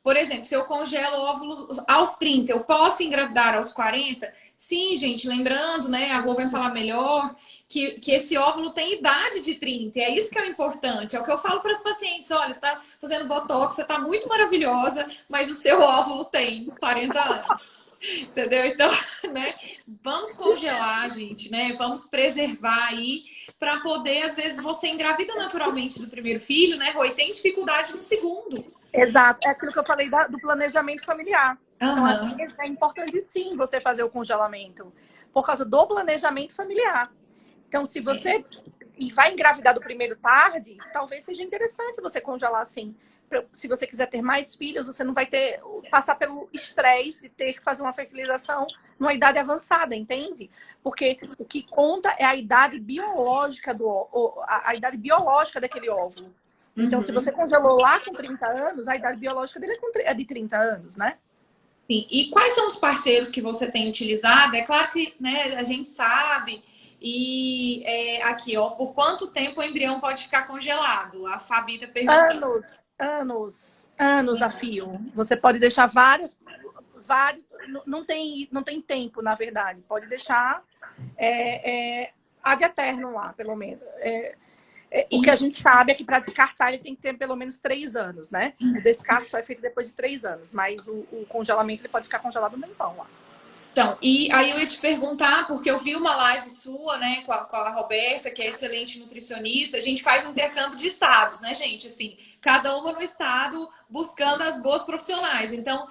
Por exemplo, se eu congelo óvulos aos 30, eu posso engravidar aos 40? Sim, gente, lembrando, né? A Rô vai falar melhor, que esse óvulo tem idade de 30. É isso que é o importante. É o que eu falo para as pacientes. Olha, você está fazendo botox, você está muito maravilhosa, mas o seu óvulo tem 40 anos. Entendeu? Então, né? Vamos congelar, gente, né? Vamos preservar aí para poder, às vezes, você engravida naturalmente do primeiro filho, né, Rô? E tem dificuldade no segundo. Exato, é aquilo que eu falei do planejamento familiar. Então, Aham. assim, é importante sim você fazer o congelamento, por causa do planejamento familiar. Então, se você vai engravidar do primeiro tarde, talvez seja interessante você congelar assim. Se você quiser ter mais filhos, você não vai passar pelo estresse de ter que fazer uma fertilização numa idade avançada, entende? Porque o que conta é a idade biológica a idade biológica daquele óvulo. Então, se você congelou lá com 30 anos, a idade biológica dele é de 30 anos, né? Sim. E quais são os parceiros que você tem utilizado? É claro que, né, a gente sabe. E aqui, ó, por quanto tempo o embrião pode ficar congelado? A Fabi tá perguntando. Anos a fio. Você pode deixar vários, não tem tempo, na verdade. Pode deixar ad eterno lá, pelo menos. O que a gente sabe é que para descartar ele tem que ter pelo menos 3 anos, né? O descarte só é feito depois de 3 anos, mas o congelamento ele pode ficar congelado um tempão lá. Então, e aí eu ia te perguntar, porque eu vi uma live sua, né, com a Roberta, que é excelente nutricionista. A gente faz um intercâmbio de estados, né, gente? Assim, cada uma no estado buscando as boas profissionais. Então,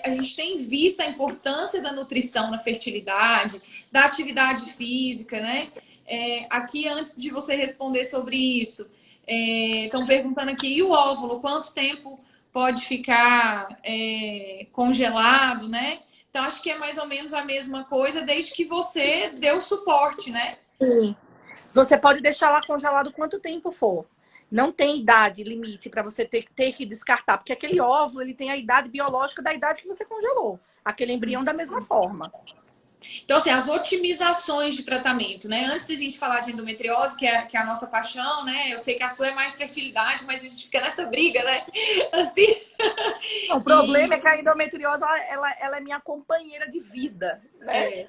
a gente tem visto a importância da nutrição na fertilidade, da atividade física, né? Aqui, antes de você responder sobre isso, estão perguntando aqui, e o óvulo, quanto tempo pode ficar congelado, né? Então, acho que é mais ou menos a mesma coisa, desde que você deu suporte, né? Sim. Você pode deixar lá congelado quanto tempo for. Não tem idade limite para você ter que descartar, porque aquele óvulo ele tem a idade biológica da idade que você congelou. Aquele embrião da mesma forma. Então, assim, as otimizações de tratamento, né? Antes da gente falar de endometriose, que é a nossa paixão, né? Eu sei que a sua é mais fertilidade, mas a gente fica nessa briga, né? Assim. O problema é que a endometriose, ela é minha companheira de vida, né?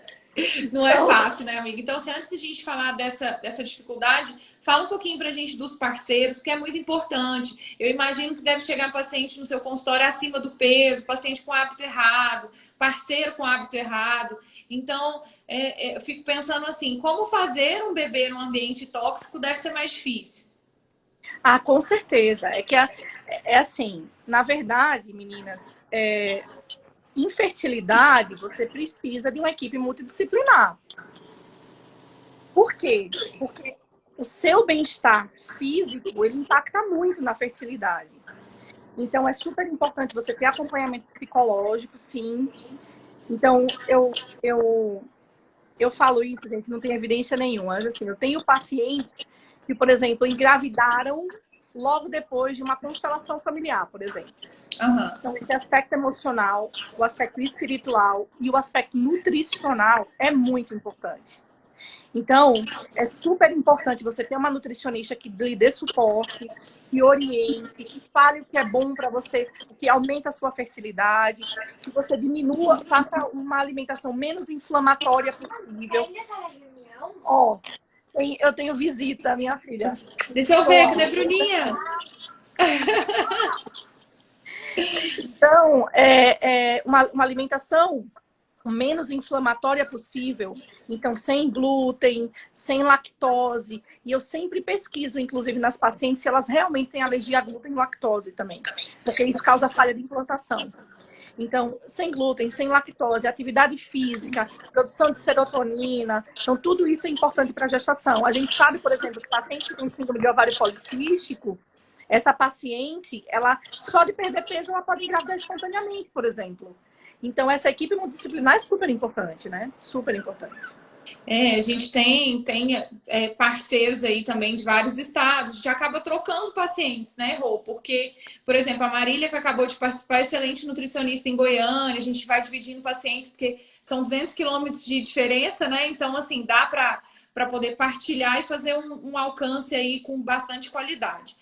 Não é fácil, né, amiga? Então, assim, antes de a gente falar dessa dificuldade, fala um pouquinho pra gente dos parceiros, porque é muito importante. Eu imagino que deve chegar paciente no seu consultório acima do peso, paciente com hábito errado, parceiro com hábito errado. Então, eu fico pensando assim, como fazer um bebê num ambiente tóxico deve ser mais difícil. Ah, com certeza. É que é assim, na verdade, meninas, infertilidade, você precisa de uma equipe multidisciplinar. Por quê? Porque o seu bem-estar físico, ele impacta muito na fertilidade. Então, é super importante você ter acompanhamento psicológico, sim. Então, eu falo isso, gente, não tem evidência nenhuma. Mas, assim, eu tenho pacientes que, por exemplo, engravidaram logo depois de uma constelação familiar, por exemplo. Uhum. Então, esse aspecto emocional, o aspecto espiritual e o aspecto nutricional é muito importante. Então, é super importante você ter uma nutricionista que lhe dê suporte, que oriente, que fale o que é bom para você, que aumenta a sua fertilidade, que você diminua, faça uma alimentação menos inflamatória possível. Ó, eu tenho visita, minha filha. Deixa eu ver, cadê a Bruninha? Então, uma alimentação o menos inflamatória possível. Então, sem glúten, sem lactose. E eu sempre pesquiso, inclusive, nas pacientes, se elas realmente têm alergia a glúten e lactose também. Porque isso causa falha de implantação. Então, sem glúten, sem lactose, atividade física, produção de serotonina. Então, tudo isso é importante para a gestação. A gente sabe, por exemplo, que paciente que tem síndrome de ovário policístico, essa paciente, ela só de perder peso, ela pode engravidar espontaneamente, por exemplo. Então, essa equipe multidisciplinar é super importante, né? Super importante. A gente tem parceiros aí também de vários estados. A gente acaba trocando pacientes, né, Rô? Porque, por exemplo, a Marília, que acabou de participar, excelente nutricionista em Goiânia. A gente vai dividindo pacientes, porque são 200 quilômetros de diferença, né? Então, assim, dá para poder partilhar e fazer um alcance aí com bastante qualidade.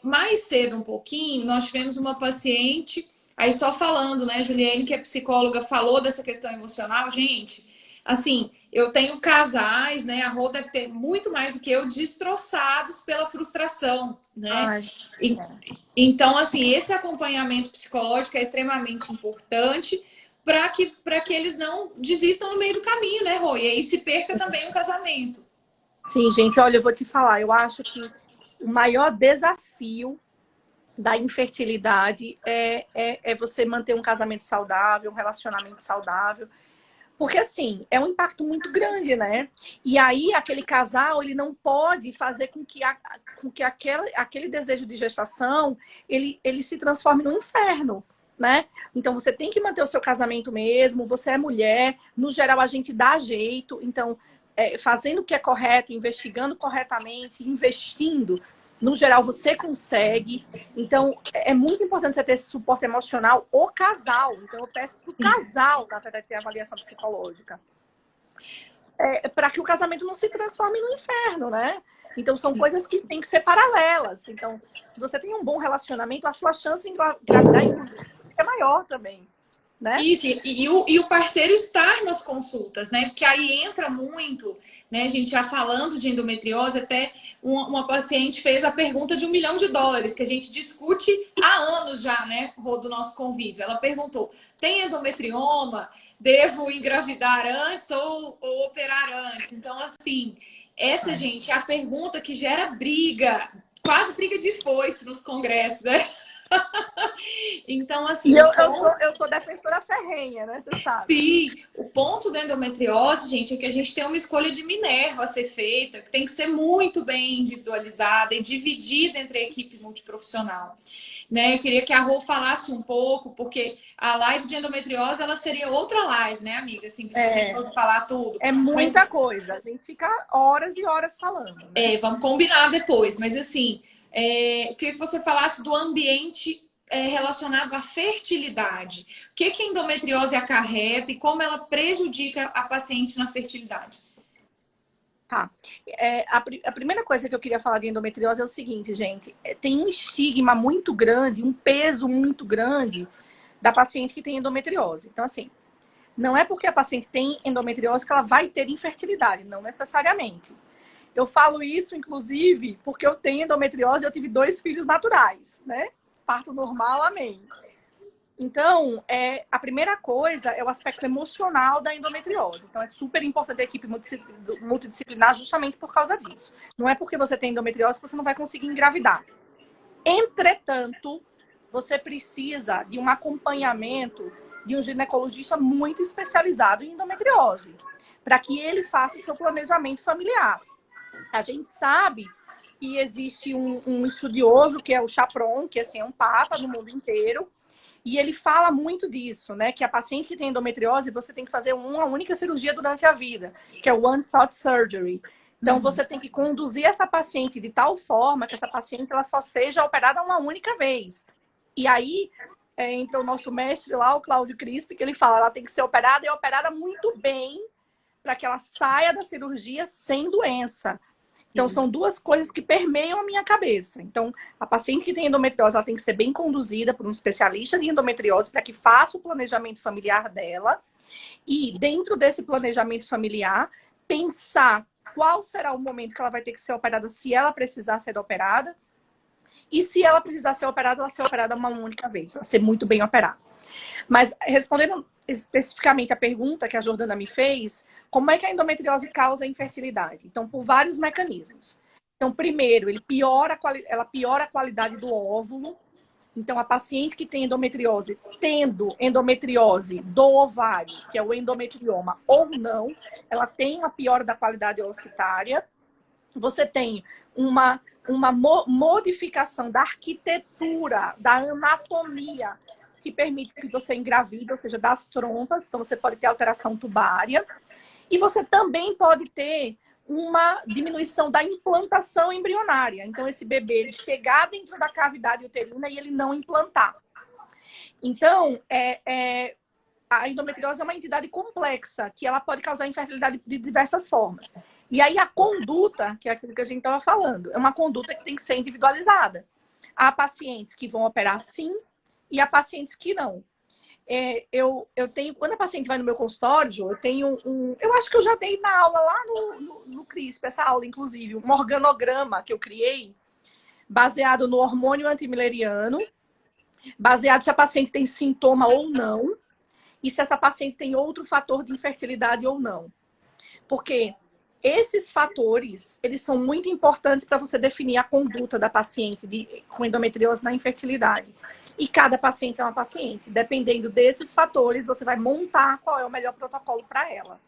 Mais cedo um pouquinho, nós tivemos uma paciente... Aí só falando, né, Juliane, que é psicóloga, falou dessa questão emocional. Gente, assim, eu tenho casais, né, a Rô deve ter muito mais do que eu, destroçados pela frustração, né? Ai, então, assim, esse acompanhamento psicológico é extremamente importante para que eles não desistam no meio do caminho, né, Rô? E aí se perca também o casamento. Sim, gente, olha, eu vou te falar, eu acho que o maior desafio da infertilidade é você manter um casamento saudável, um relacionamento saudável. Porque, assim, é um impacto muito grande, né? E aí, aquele casal, ele não pode fazer com que, aquele desejo de gestação, ele se transforme num inferno, né? Então, você tem que manter o seu casamento mesmo, você é mulher, no geral, a gente dá jeito. Então, fazendo o que é correto, investigando corretamente, investindo, no geral, você consegue. Então, é muito importante você ter esse suporte emocional, o casal. Então, eu peço para o casal, na verdade, ter avaliação psicológica. Para que o casamento não se transforme no inferno, né? Então, são coisas que têm que ser paralelas. Então, se você tem um bom relacionamento, a sua chance de engravidar, inclusive, é maior também. Né? Isso, e o parceiro estar nas consultas, né? Porque aí entra muito, né? A gente já falando de endometriose, até uma paciente fez a pergunta de $1 milhão, que a gente discute há anos já, né, Rô, do nosso convívio. Ela perguntou: tem endometrioma? Devo engravidar antes ou operar antes? Então, assim, essa, gente, é a pergunta que gera briga, quase briga de foice nos congressos, né? Então, assim. E eu sou defensora ferrenha, né? Você sabe. Sim, o ponto da endometriose, gente, é que a gente tem uma escolha de Minerva a ser feita, que tem que ser muito bem individualizada e dividida entre a equipe multiprofissional. Né? Eu queria que a Rô falasse um pouco, porque a live de endometriose ela seria outra live, né, amiga? Assim, se a gente fosse falar tudo. É muita coisa, a gente fica horas e horas falando. Né? Vamos combinar depois, mas assim, eu queria que você falasse do ambiente relacionado à fertilidade. O que a endometriose acarreta e como ela prejudica a paciente na fertilidade? Tá. A primeira coisa que eu queria falar de endometriose é o seguinte, gente. Tem um estigma muito grande, um peso muito grande da paciente que tem endometriose. Então, assim, não é porque a paciente tem endometriose que ela vai ter infertilidade, não necessariamente. Eu falo isso, inclusive, porque eu tenho endometriose e eu tive 2 filhos naturais, né? Parto normal, amém. Então, a primeira coisa é o aspecto emocional da endometriose. Então, é super importante a equipe multidisciplinar justamente por causa disso. Não é porque você tem endometriose que você não vai conseguir engravidar. Entretanto, você precisa de um acompanhamento de um ginecologista muito especializado em endometriose, para que ele faça o seu planejamento familiar. A gente sabe que existe um estudioso, que é o Chapron, que assim, é um papa no mundo inteiro, e ele fala muito disso, né? Que a paciente que tem endometriose, você tem que fazer uma única cirurgia durante a vida, que é o One Shot Surgery. Então, você tem que conduzir essa paciente de tal forma que essa paciente ela só seja operada uma única vez. E aí, entra o nosso mestre lá, o Cláudio Crispi, que ele fala, ela tem que ser operada e operada muito bem para que ela saia da cirurgia sem doença. Então, são 2 coisas que permeiam a minha cabeça. Então, a paciente que tem endometriose, ela tem que ser bem conduzida por um especialista de endometriose para que faça o planejamento familiar dela. E, dentro desse planejamento familiar, pensar qual será o momento que ela vai ter que ser operada, se ela precisar ser operada. E se ela precisar ser operada, ela ser operada uma única vez. Ela ser muito bem operada. Mas, respondendo especificamente a pergunta que a Jordana me fez, como é que a endometriose causa infertilidade? Então, por vários mecanismos. Então, primeiro, ela piora a qualidade do óvulo. Então, a paciente que tem endometriose, tendo endometriose do ovário, que é o endometrioma, ou não, ela tem uma piora da qualidade ocitária. Você tem uma modificação da arquitetura, da anatomia, que permite que você engravide, ou seja, das trompas. Então, você pode ter alteração tubária. E você também pode ter uma diminuição da implantação embrionária. Então, esse bebê ele chegar dentro da cavidade uterina e ele não implantar. Então, a endometriose é uma entidade complexa, que ela pode causar infertilidade de diversas formas. E aí, a conduta, que é aquilo que a gente estava falando, é uma conduta que tem que ser individualizada. Há pacientes que vão operar sim, e há pacientes que não. Eu tenho, quando a paciente vai no meu consultório, eu tenho eu acho que eu já dei na aula lá no CRISP, essa aula, inclusive, um organograma que eu criei, baseado no hormônio antimileriano, baseado se a paciente tem sintoma ou não. e se essa paciente tem outro fator de infertilidade ou não. Porque esses fatores, eles são muito importantes para você definir a conduta da paciente com endometriose na infertilidade. E cada paciente é uma paciente. Dependendo desses fatores, você vai montar qual é o melhor protocolo para ela.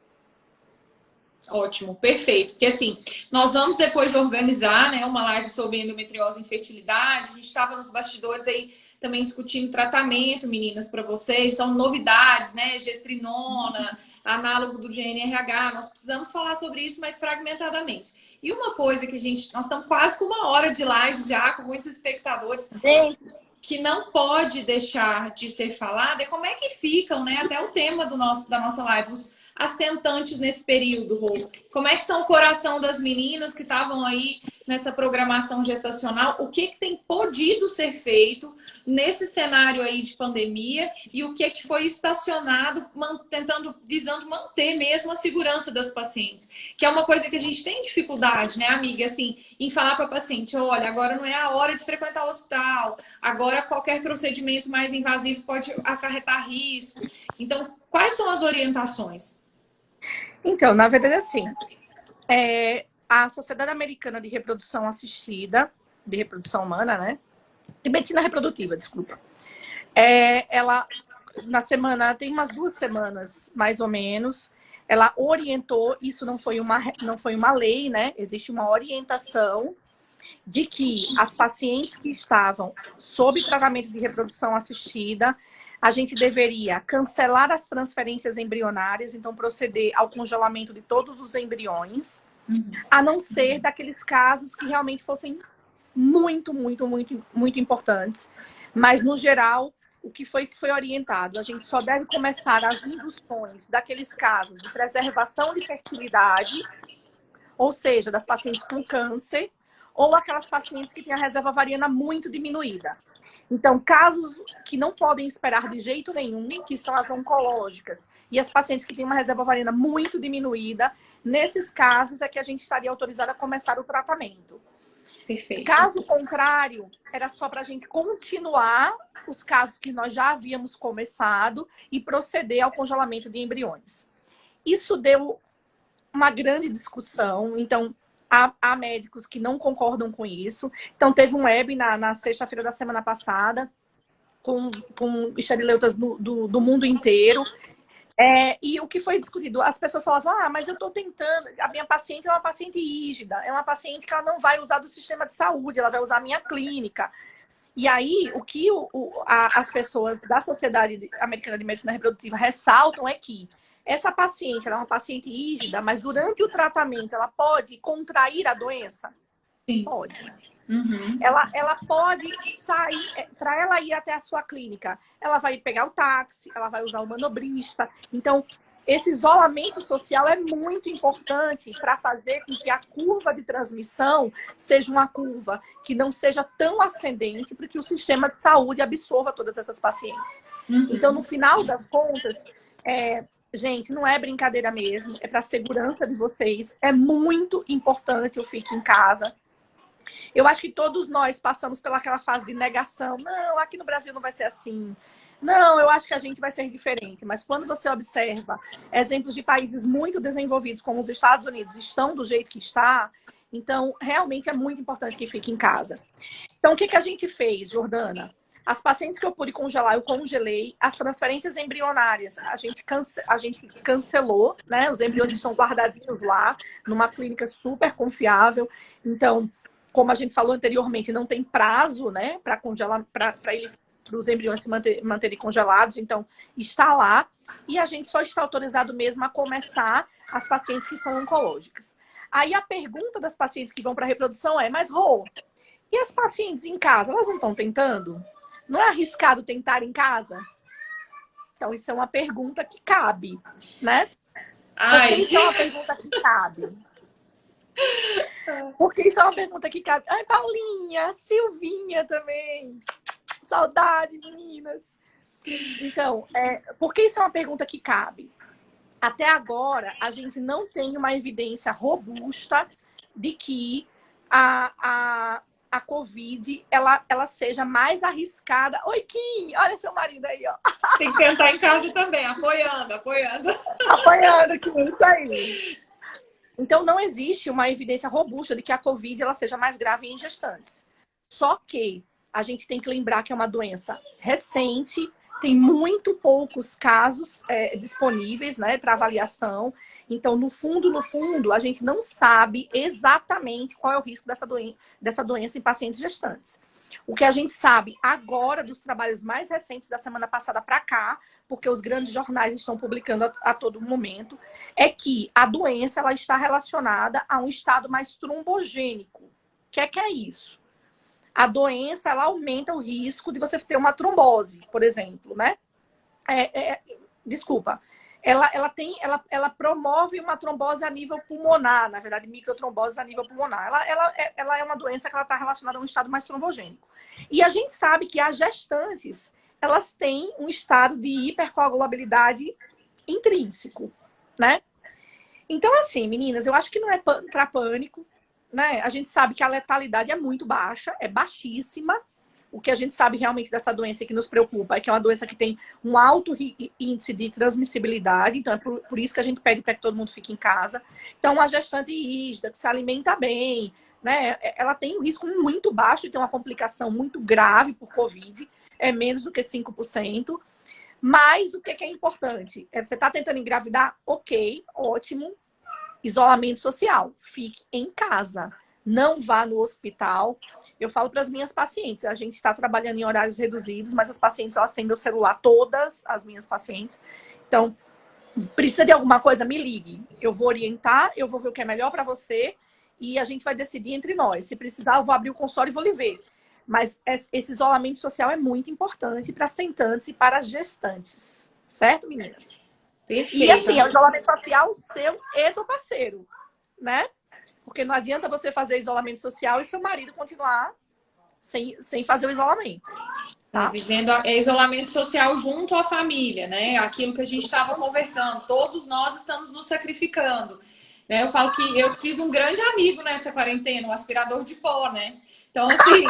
Ótimo, perfeito. Porque assim, nós vamos depois organizar, né, uma live sobre endometriose e infertilidade. A gente estava nos bastidores aí também discutindo tratamento, meninas, para vocês. Então, novidades, né, gestrinona, análogo do GNRH. Nós precisamos falar sobre isso mais fragmentadamente. E uma coisa que nós estamos quase com 1 hora de live já, com muitos espectadores, que não pode deixar de ser falada é como é que ficam, né, até o tema da nossa live, as tentantes nesse período, Rô. Como é que está o coração das meninas que estavam aí nessa programação gestacional? O que tem podido ser feito nesse cenário aí de pandemia e o que foi estacionado, visando manter mesmo a segurança das pacientes? Que é uma coisa que a gente tem dificuldade, né, amiga? Assim, em falar para a paciente, olha, agora não é a hora de frequentar o hospital, agora qualquer procedimento mais invasivo pode acarretar risco. Então, quais são as orientações? Então, na verdade, assim, a Sociedade Americana de Reprodução Assistida, de reprodução humana, né? De medicina reprodutiva, desculpa. Ela, tem umas 2 semanas, mais ou menos, ela orientou, isso não foi uma lei, né? Existe uma orientação de que as pacientes que estavam sob tratamento de reprodução assistida, a gente deveria cancelar as transferências embrionárias, então proceder ao congelamento de todos os embriões, a não ser daqueles casos que realmente fossem muito, muito, muito, muito importantes. Mas, no geral, o que foi orientado? A gente só deve começar as induções daqueles casos de preservação de fertilidade, ou seja, das pacientes com câncer, ou aquelas pacientes que têm a reserva ovariana muito diminuída. Então, casos que não podem esperar de jeito nenhum, que são as oncológicas, e as pacientes que têm uma reserva ovariana muito diminuída, nesses casos é que a gente estaria autorizada a começar o tratamento. Perfeito. Caso contrário, era só para a gente continuar os casos que nós já havíamos começado e proceder ao congelamento de embriões. Isso deu uma grande discussão, então há médicos que não concordam com isso. Então teve um web na sexta-feira da semana passada com esterileutas do mundo inteiro. E o que foi discutido? As pessoas falavam, mas eu estou tentando, a minha paciente é uma paciente rígida, é uma paciente que ela não vai usar do sistema de saúde, ela vai usar a minha clínica. E aí, o que as pessoas da Sociedade Americana de Medicina Reprodutiva ressaltam é que essa paciente, ela é uma paciente rígida, mas durante o tratamento ela pode contrair a doença? Sim. Pode. Uhum. Ela pode sair, para ela ir até a sua clínica, ela vai pegar o táxi, ela vai usar o manobrista. Então, esse isolamento social é muito importante para fazer com que a curva de transmissão seja uma curva que não seja tão ascendente, para que o sistema de saúde absorva todas essas pacientes. Uhum. Então, no final das contas, gente, não é brincadeira mesmo, é para a segurança de vocês. É muito importante o fique em casa. Eu acho que todos nós passamos pelaquela fase de negação. Não, aqui no Brasil não vai ser assim. Não, eu acho que a gente vai ser diferente. Mas quando você observa exemplos de países muito desenvolvidos, como os Estados Unidos, estão do jeito que está, então realmente é muito importante que fique em casa. Então, o que a gente fez, Jordana? As pacientes que eu pude congelar, eu congelei. As transferências embrionárias, a gente cancelou, né? Os embriões estão guardadinhos lá, numa clínica super confiável. Então, como a gente falou anteriormente, não tem prazo, né, para congelar, para os embriões se manterem congelados, então está lá. E a gente só está autorizado mesmo a começar as pacientes que são oncológicas. Aí a pergunta das pacientes que vão para a reprodução é, mas Rô, e as pacientes em casa, elas não estão tentando? Não é arriscado tentar em casa? Então isso é uma pergunta que cabe, né? Porque isso é uma pergunta que cabe. Porque isso é uma pergunta que cabe. Ai, Paulinha, Silvinha também. Saudade, meninas. Então, porque isso é uma pergunta que cabe. Até agora, a gente não tem uma evidência robusta de que a Covid ela seja mais arriscada. Oi, Kim! Olha seu marido aí, ó. Tem que tentar em casa também, apoiando, apoiando. Apoiando, Kim, isso aí. Então, não existe uma evidência robusta de que a Covid ela seja mais grave em gestantes. Só que a gente tem que lembrar que é uma doença recente, tem muito poucos casos disponíveis, né, para avaliação. Então, no fundo, a gente não sabe exatamente qual é o risco dessa doença em pacientes gestantes. O que a gente sabe agora, dos trabalhos mais recentes da semana passada para cá, porque os grandes jornais estão publicando a todo momento, é que a doença ela está relacionada a um estado mais trombogênico. O que é isso? A doença ela aumenta o risco de você ter uma trombose, por exemplo, né? Desculpa. Ela promove uma trombose a nível pulmonar, na verdade, microtrombose a nível pulmonar. Ela é uma doença que está relacionada a um estado mais trombogênico. E a gente sabe que as gestantes, elas têm um estado de hipercoagulabilidade intrínseco, né? Então, assim, meninas, eu acho que não é para pânico, né? A gente sabe que a letalidade é muito baixa, é baixíssima. O que a gente sabe realmente dessa doença que nos preocupa é que é uma doença que tem um alto índice de transmissibilidade, então é por isso que a gente pede para que todo mundo fique em casa. Então, uma gestante rígida, que se alimenta bem, né? Ela tem um risco muito baixo de ter uma complicação muito grave por Covid, é menos do que 5%. Mas o que é importante? Você está tentando engravidar? Ok, ótimo. Isolamento social. Fique em casa. Não vá no hospital. Eu falo para as minhas pacientes, a gente está trabalhando em horários reduzidos, mas as pacientes, elas têm meu celular, todas as minhas pacientes. Então, precisa de alguma coisa, me ligue. Eu vou orientar, eu vou ver o que é melhor para você e a gente vai decidir entre nós. Se precisar, eu vou abrir o consultório e vou lhe ver. Mas esse isolamento social é muito importante para as tentantes e para as gestantes. Certo, meninas? Perfeito. E assim, é o isolamento social seu e do parceiro, né? Porque não adianta você fazer isolamento social e seu marido continuar sem fazer o isolamento. Tá? Vivendo isolamento social junto à família, né? Aquilo que a gente estava conversando. Todos nós estamos nos sacrificando. Né? Eu falo que eu fiz um grande amigo nessa quarentena, um aspirador de pó, né? Então, assim...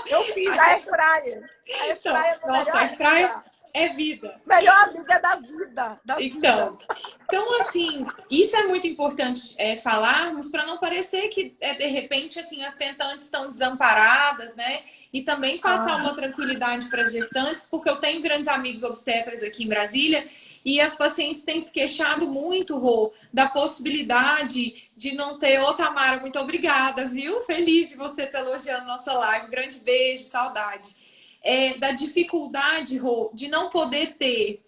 eu fiz a Airfryer. A Airfryer nossa, a Airfryer é vida. Melhor amiga da vida. Então, assim, isso é muito importante falarmos para não parecer que, de repente, assim, as tentantes estão desamparadas, né? E também passar uma tranquilidade para as gestantes, porque eu tenho grandes amigos obstetras aqui em Brasília e as pacientes têm se queixado muito, Rô, da possibilidade de não ter. Ô, Tamara, muito obrigada, viu? Feliz de você estar elogiando nossa live. Grande beijo, saudade. Da dificuldade, Rô, de não poder ter...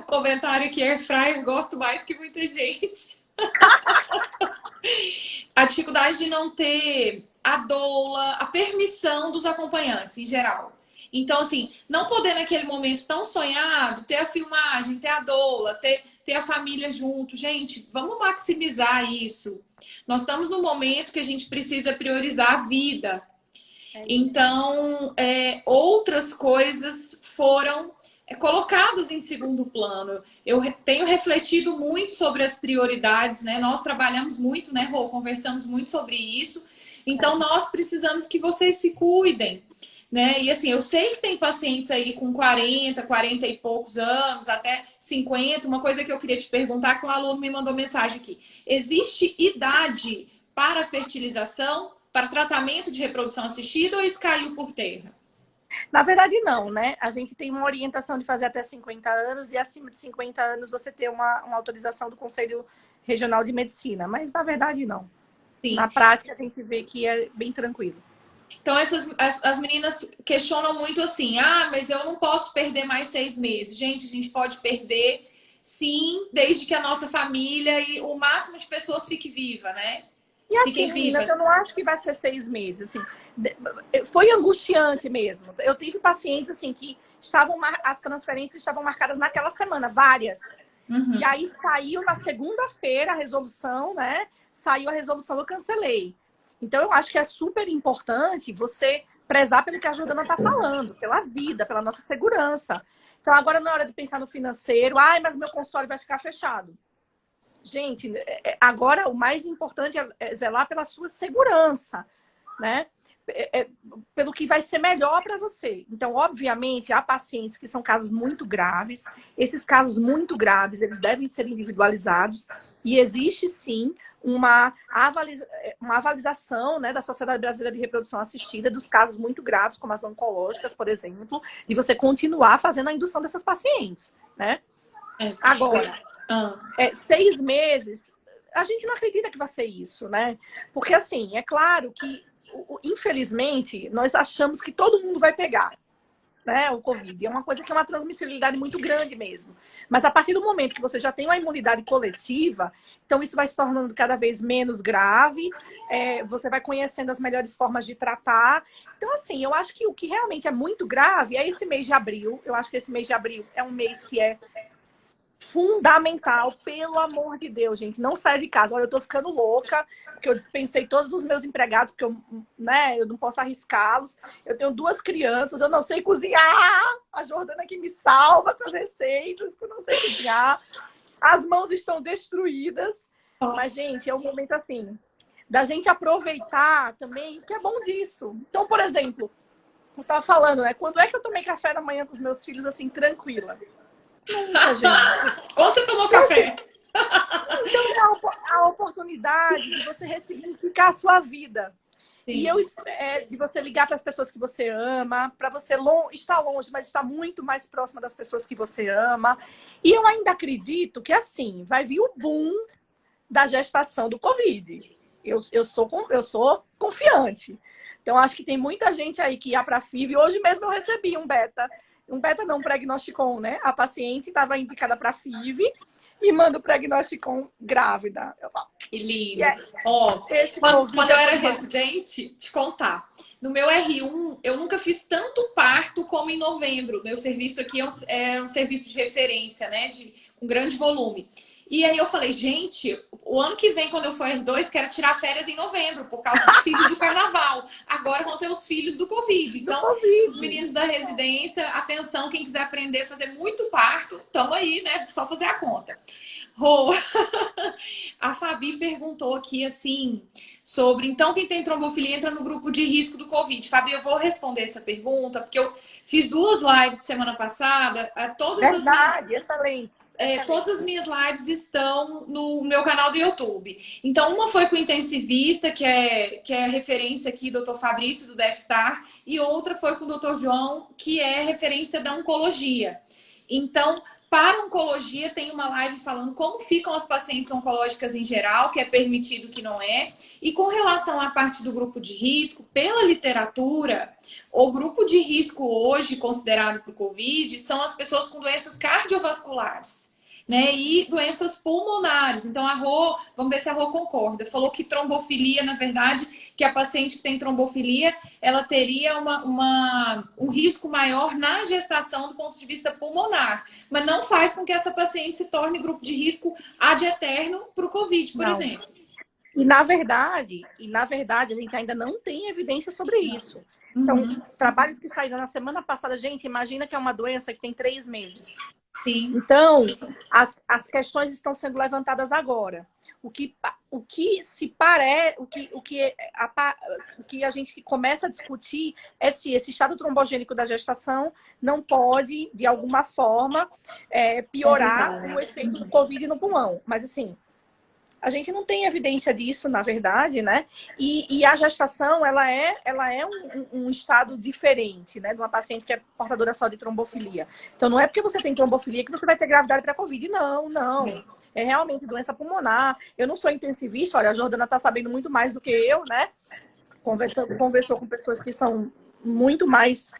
comentário aqui, Airfryer, gosto mais que muita gente. A dificuldade de não ter a doula, a permissão dos acompanhantes, em geral. Então, assim, não poder naquele momento tão sonhado, ter a filmagem, ter a doula, ter a família junto. Gente, vamos maximizar isso. Nós estamos num momento que a gente precisa priorizar a vida. Então, outras coisas foram colocadas em segundo plano. Eu tenho refletido muito sobre as prioridades, né? Nós trabalhamos muito, né, Rô? Conversamos muito sobre isso. Então, nós precisamos que vocês se cuidem, né? E assim, eu sei que tem pacientes aí com 40 e poucos anos, até 50. Uma coisa que eu queria te perguntar, que um aluno me mandou mensagem aqui. Existe idade para fertilização, para tratamento de reprodução assistida, ou isso caiu por terra? Na verdade, não, né? A gente tem uma orientação de fazer até 50 anos e acima de 50 anos você ter uma autorização do Conselho Regional de Medicina. Mas, na verdade, não. Sim. Na prática, a gente vê que é bem tranquilo. Então, as meninas questionam muito assim, mas eu não posso perder mais 6 meses. Gente, a gente pode perder, sim, desde que a nossa família e o máximo de pessoas fique viva, né? E assim, meninas, eu não acho que vai ser 6 meses, assim. Foi angustiante mesmo. Eu tive pacientes, assim, que as transferências estavam marcadas naquela semana, várias. Uhum. E aí saiu na segunda-feira a resolução, né? Saiu a resolução, eu cancelei. Então, eu acho que é super importante você prezar pelo que a Jordana está falando, pela vida, pela nossa segurança. Então, agora não é hora de pensar no financeiro. Mas meu consultório vai ficar fechado. Gente, agora o mais importante é zelar pela sua segurança, né? Pelo que vai ser melhor para você. Então, obviamente, há pacientes que são casos muito graves. Esses casos muito graves, eles devem ser individualizados. E existe, sim, uma avaliação, né, da Sociedade Brasileira de Reprodução Assistida dos casos muito graves, como as oncológicas, por exemplo, e você continuar fazendo a indução dessas pacientes, né? Agora, 6 meses, a gente não acredita que vai ser isso, né? Porque, assim, é claro que infelizmente, nós achamos que todo mundo vai pegar, né, o Covid. É uma coisa que é uma transmissibilidade muito grande mesmo. Mas a partir do momento que você já tem uma imunidade coletiva, então isso vai se tornando cada vez menos grave, você vai conhecendo as melhores formas de tratar. Então, assim, eu acho que o que realmente é muito grave é esse mês de abril. Eu acho que esse mês de abril é um mês que é fundamental, pelo amor de Deus, gente, não saia de casa. Olha, eu tô ficando louca, porque eu dispensei todos os meus empregados, porque eu não posso arriscá-los. Eu tenho 2 crianças, eu não sei cozinhar. A Jordana que me salva com as receitas, que eu não sei cozinhar. As mãos estão destruídas. Nossa. Mas, gente, é um momento assim, da gente aproveitar também, que é bom disso. Então, por exemplo, eu tava falando, né? Quando é que eu tomei café da manhã com os meus filhos, assim, tranquila? Nunca, gente. Quando você tomou café? Então, é a oportunidade de você ressignificar a sua vida. Sim. E de você ligar para as pessoas que você ama, para você estar longe, mas estar muito mais próxima das pessoas que você ama. E eu ainda acredito que, assim, vai vir o boom da gestação do Covid. Eu sou confiante. Então, acho que tem muita gente aí que ia para a FIV. Hoje mesmo eu recebi um Prognosticon, né? A paciente estava indicada para FIV e manda o Prognosticon grávida. Eu falo, que lindo. Yes. Quando eu era residente, te contar, no meu R1, eu nunca fiz tanto parto como em novembro. Meu serviço aqui é um serviço de referência, né? Com grande volume. E aí eu falei, gente, o ano que vem, quando eu for R2, quero tirar férias em novembro, por causa dos filhos do carnaval. Agora vão ter os filhos do Covid. Então, os meninos da residência, atenção, quem quiser aprender a fazer muito parto, estão aí, né? Só fazer a conta. Rô, a Fabi perguntou aqui, assim, sobre... Então, quem tem trombofilia entra no grupo de risco do Covid. Fabi, eu vou responder essa pergunta, porque eu fiz 2 lives semana passada. Todas as minhas lives estão no meu canal do YouTube. Então, uma foi com o intensivista, que é referência aqui, Dr. Fabrício, do DefStar, e outra foi com o Dr. João, que é referência da oncologia. Então, para oncologia, tem uma live falando como ficam as pacientes oncológicas em geral, que é permitido, que não é. E com relação à parte do grupo de risco, pela literatura, o grupo de risco hoje considerado para o Covid são as pessoas com doenças cardiovasculares, né, e doenças pulmonares. Então, a Rô, vamos ver se a Rô concorda, falou que trombofilia, na verdade, que a paciente que tem trombofilia, ela teria um risco maior na gestação do ponto de vista pulmonar, mas não faz com que essa paciente se torne grupo de risco ad eterno para o Covid, por exemplo. E na verdade, a gente ainda não tem evidência sobre isso. Então, trabalhos que saíram na semana passada, gente, imagina que é uma doença que tem 3 meses. Sim. Então, as questões estão sendo levantadas agora. O que a gente começa a discutir é se esse estado trombogênico da gestação não pode, de alguma forma, piorar o efeito do Covid no pulmão. Mas, assim, a gente não tem evidência disso, na verdade, né? E a gestação, ela é um estado diferente, né? De uma paciente que é portadora só de trombofilia. Então, não é porque você tem trombofilia que você vai ter gravidade para Covid. Não. É realmente doença pulmonar. Eu não sou intensivista, olha, a Jordana está sabendo muito mais do que eu, né? Conversou com pessoas que são muito mais...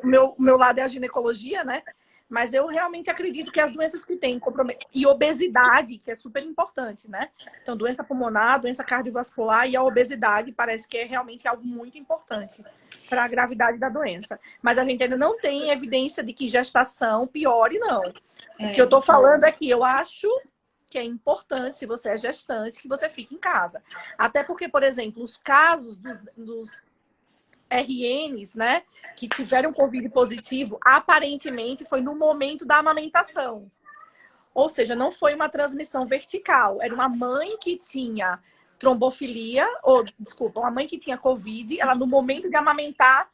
O meu lado é a ginecologia, né? Mas eu realmente acredito que as doenças que têm comprometimento... E obesidade, que é super importante, né? Então, doença pulmonar, doença cardiovascular e a obesidade parece que é realmente algo muito importante para a gravidade da doença. Mas a gente ainda não tem evidência de que gestação piore, não. O que eu estou falando é que eu acho que é importante, se você é gestante, que você fique em casa. Até porque, por exemplo, os casos dos RNs, né, que tiveram Covid positivo, aparentemente foi no momento da amamentação. Ou seja, não foi uma transmissão vertical. Era uma mãe que tinha trombofilia, ou, desculpa, uma mãe que tinha Covid, ela no momento de amamentar,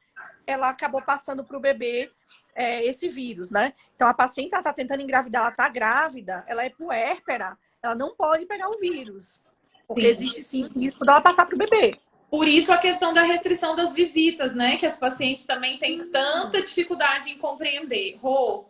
ela acabou passando para o bebê esse vírus, né? Então, a paciente está tentando engravidar, ela está grávida, ela é puérpera, ela não pode pegar o vírus. Porque existe, sim, risco dela passar para o bebê. Por isso a questão da restrição das visitas, né? Que as pacientes também têm tanta dificuldade em compreender. Rô,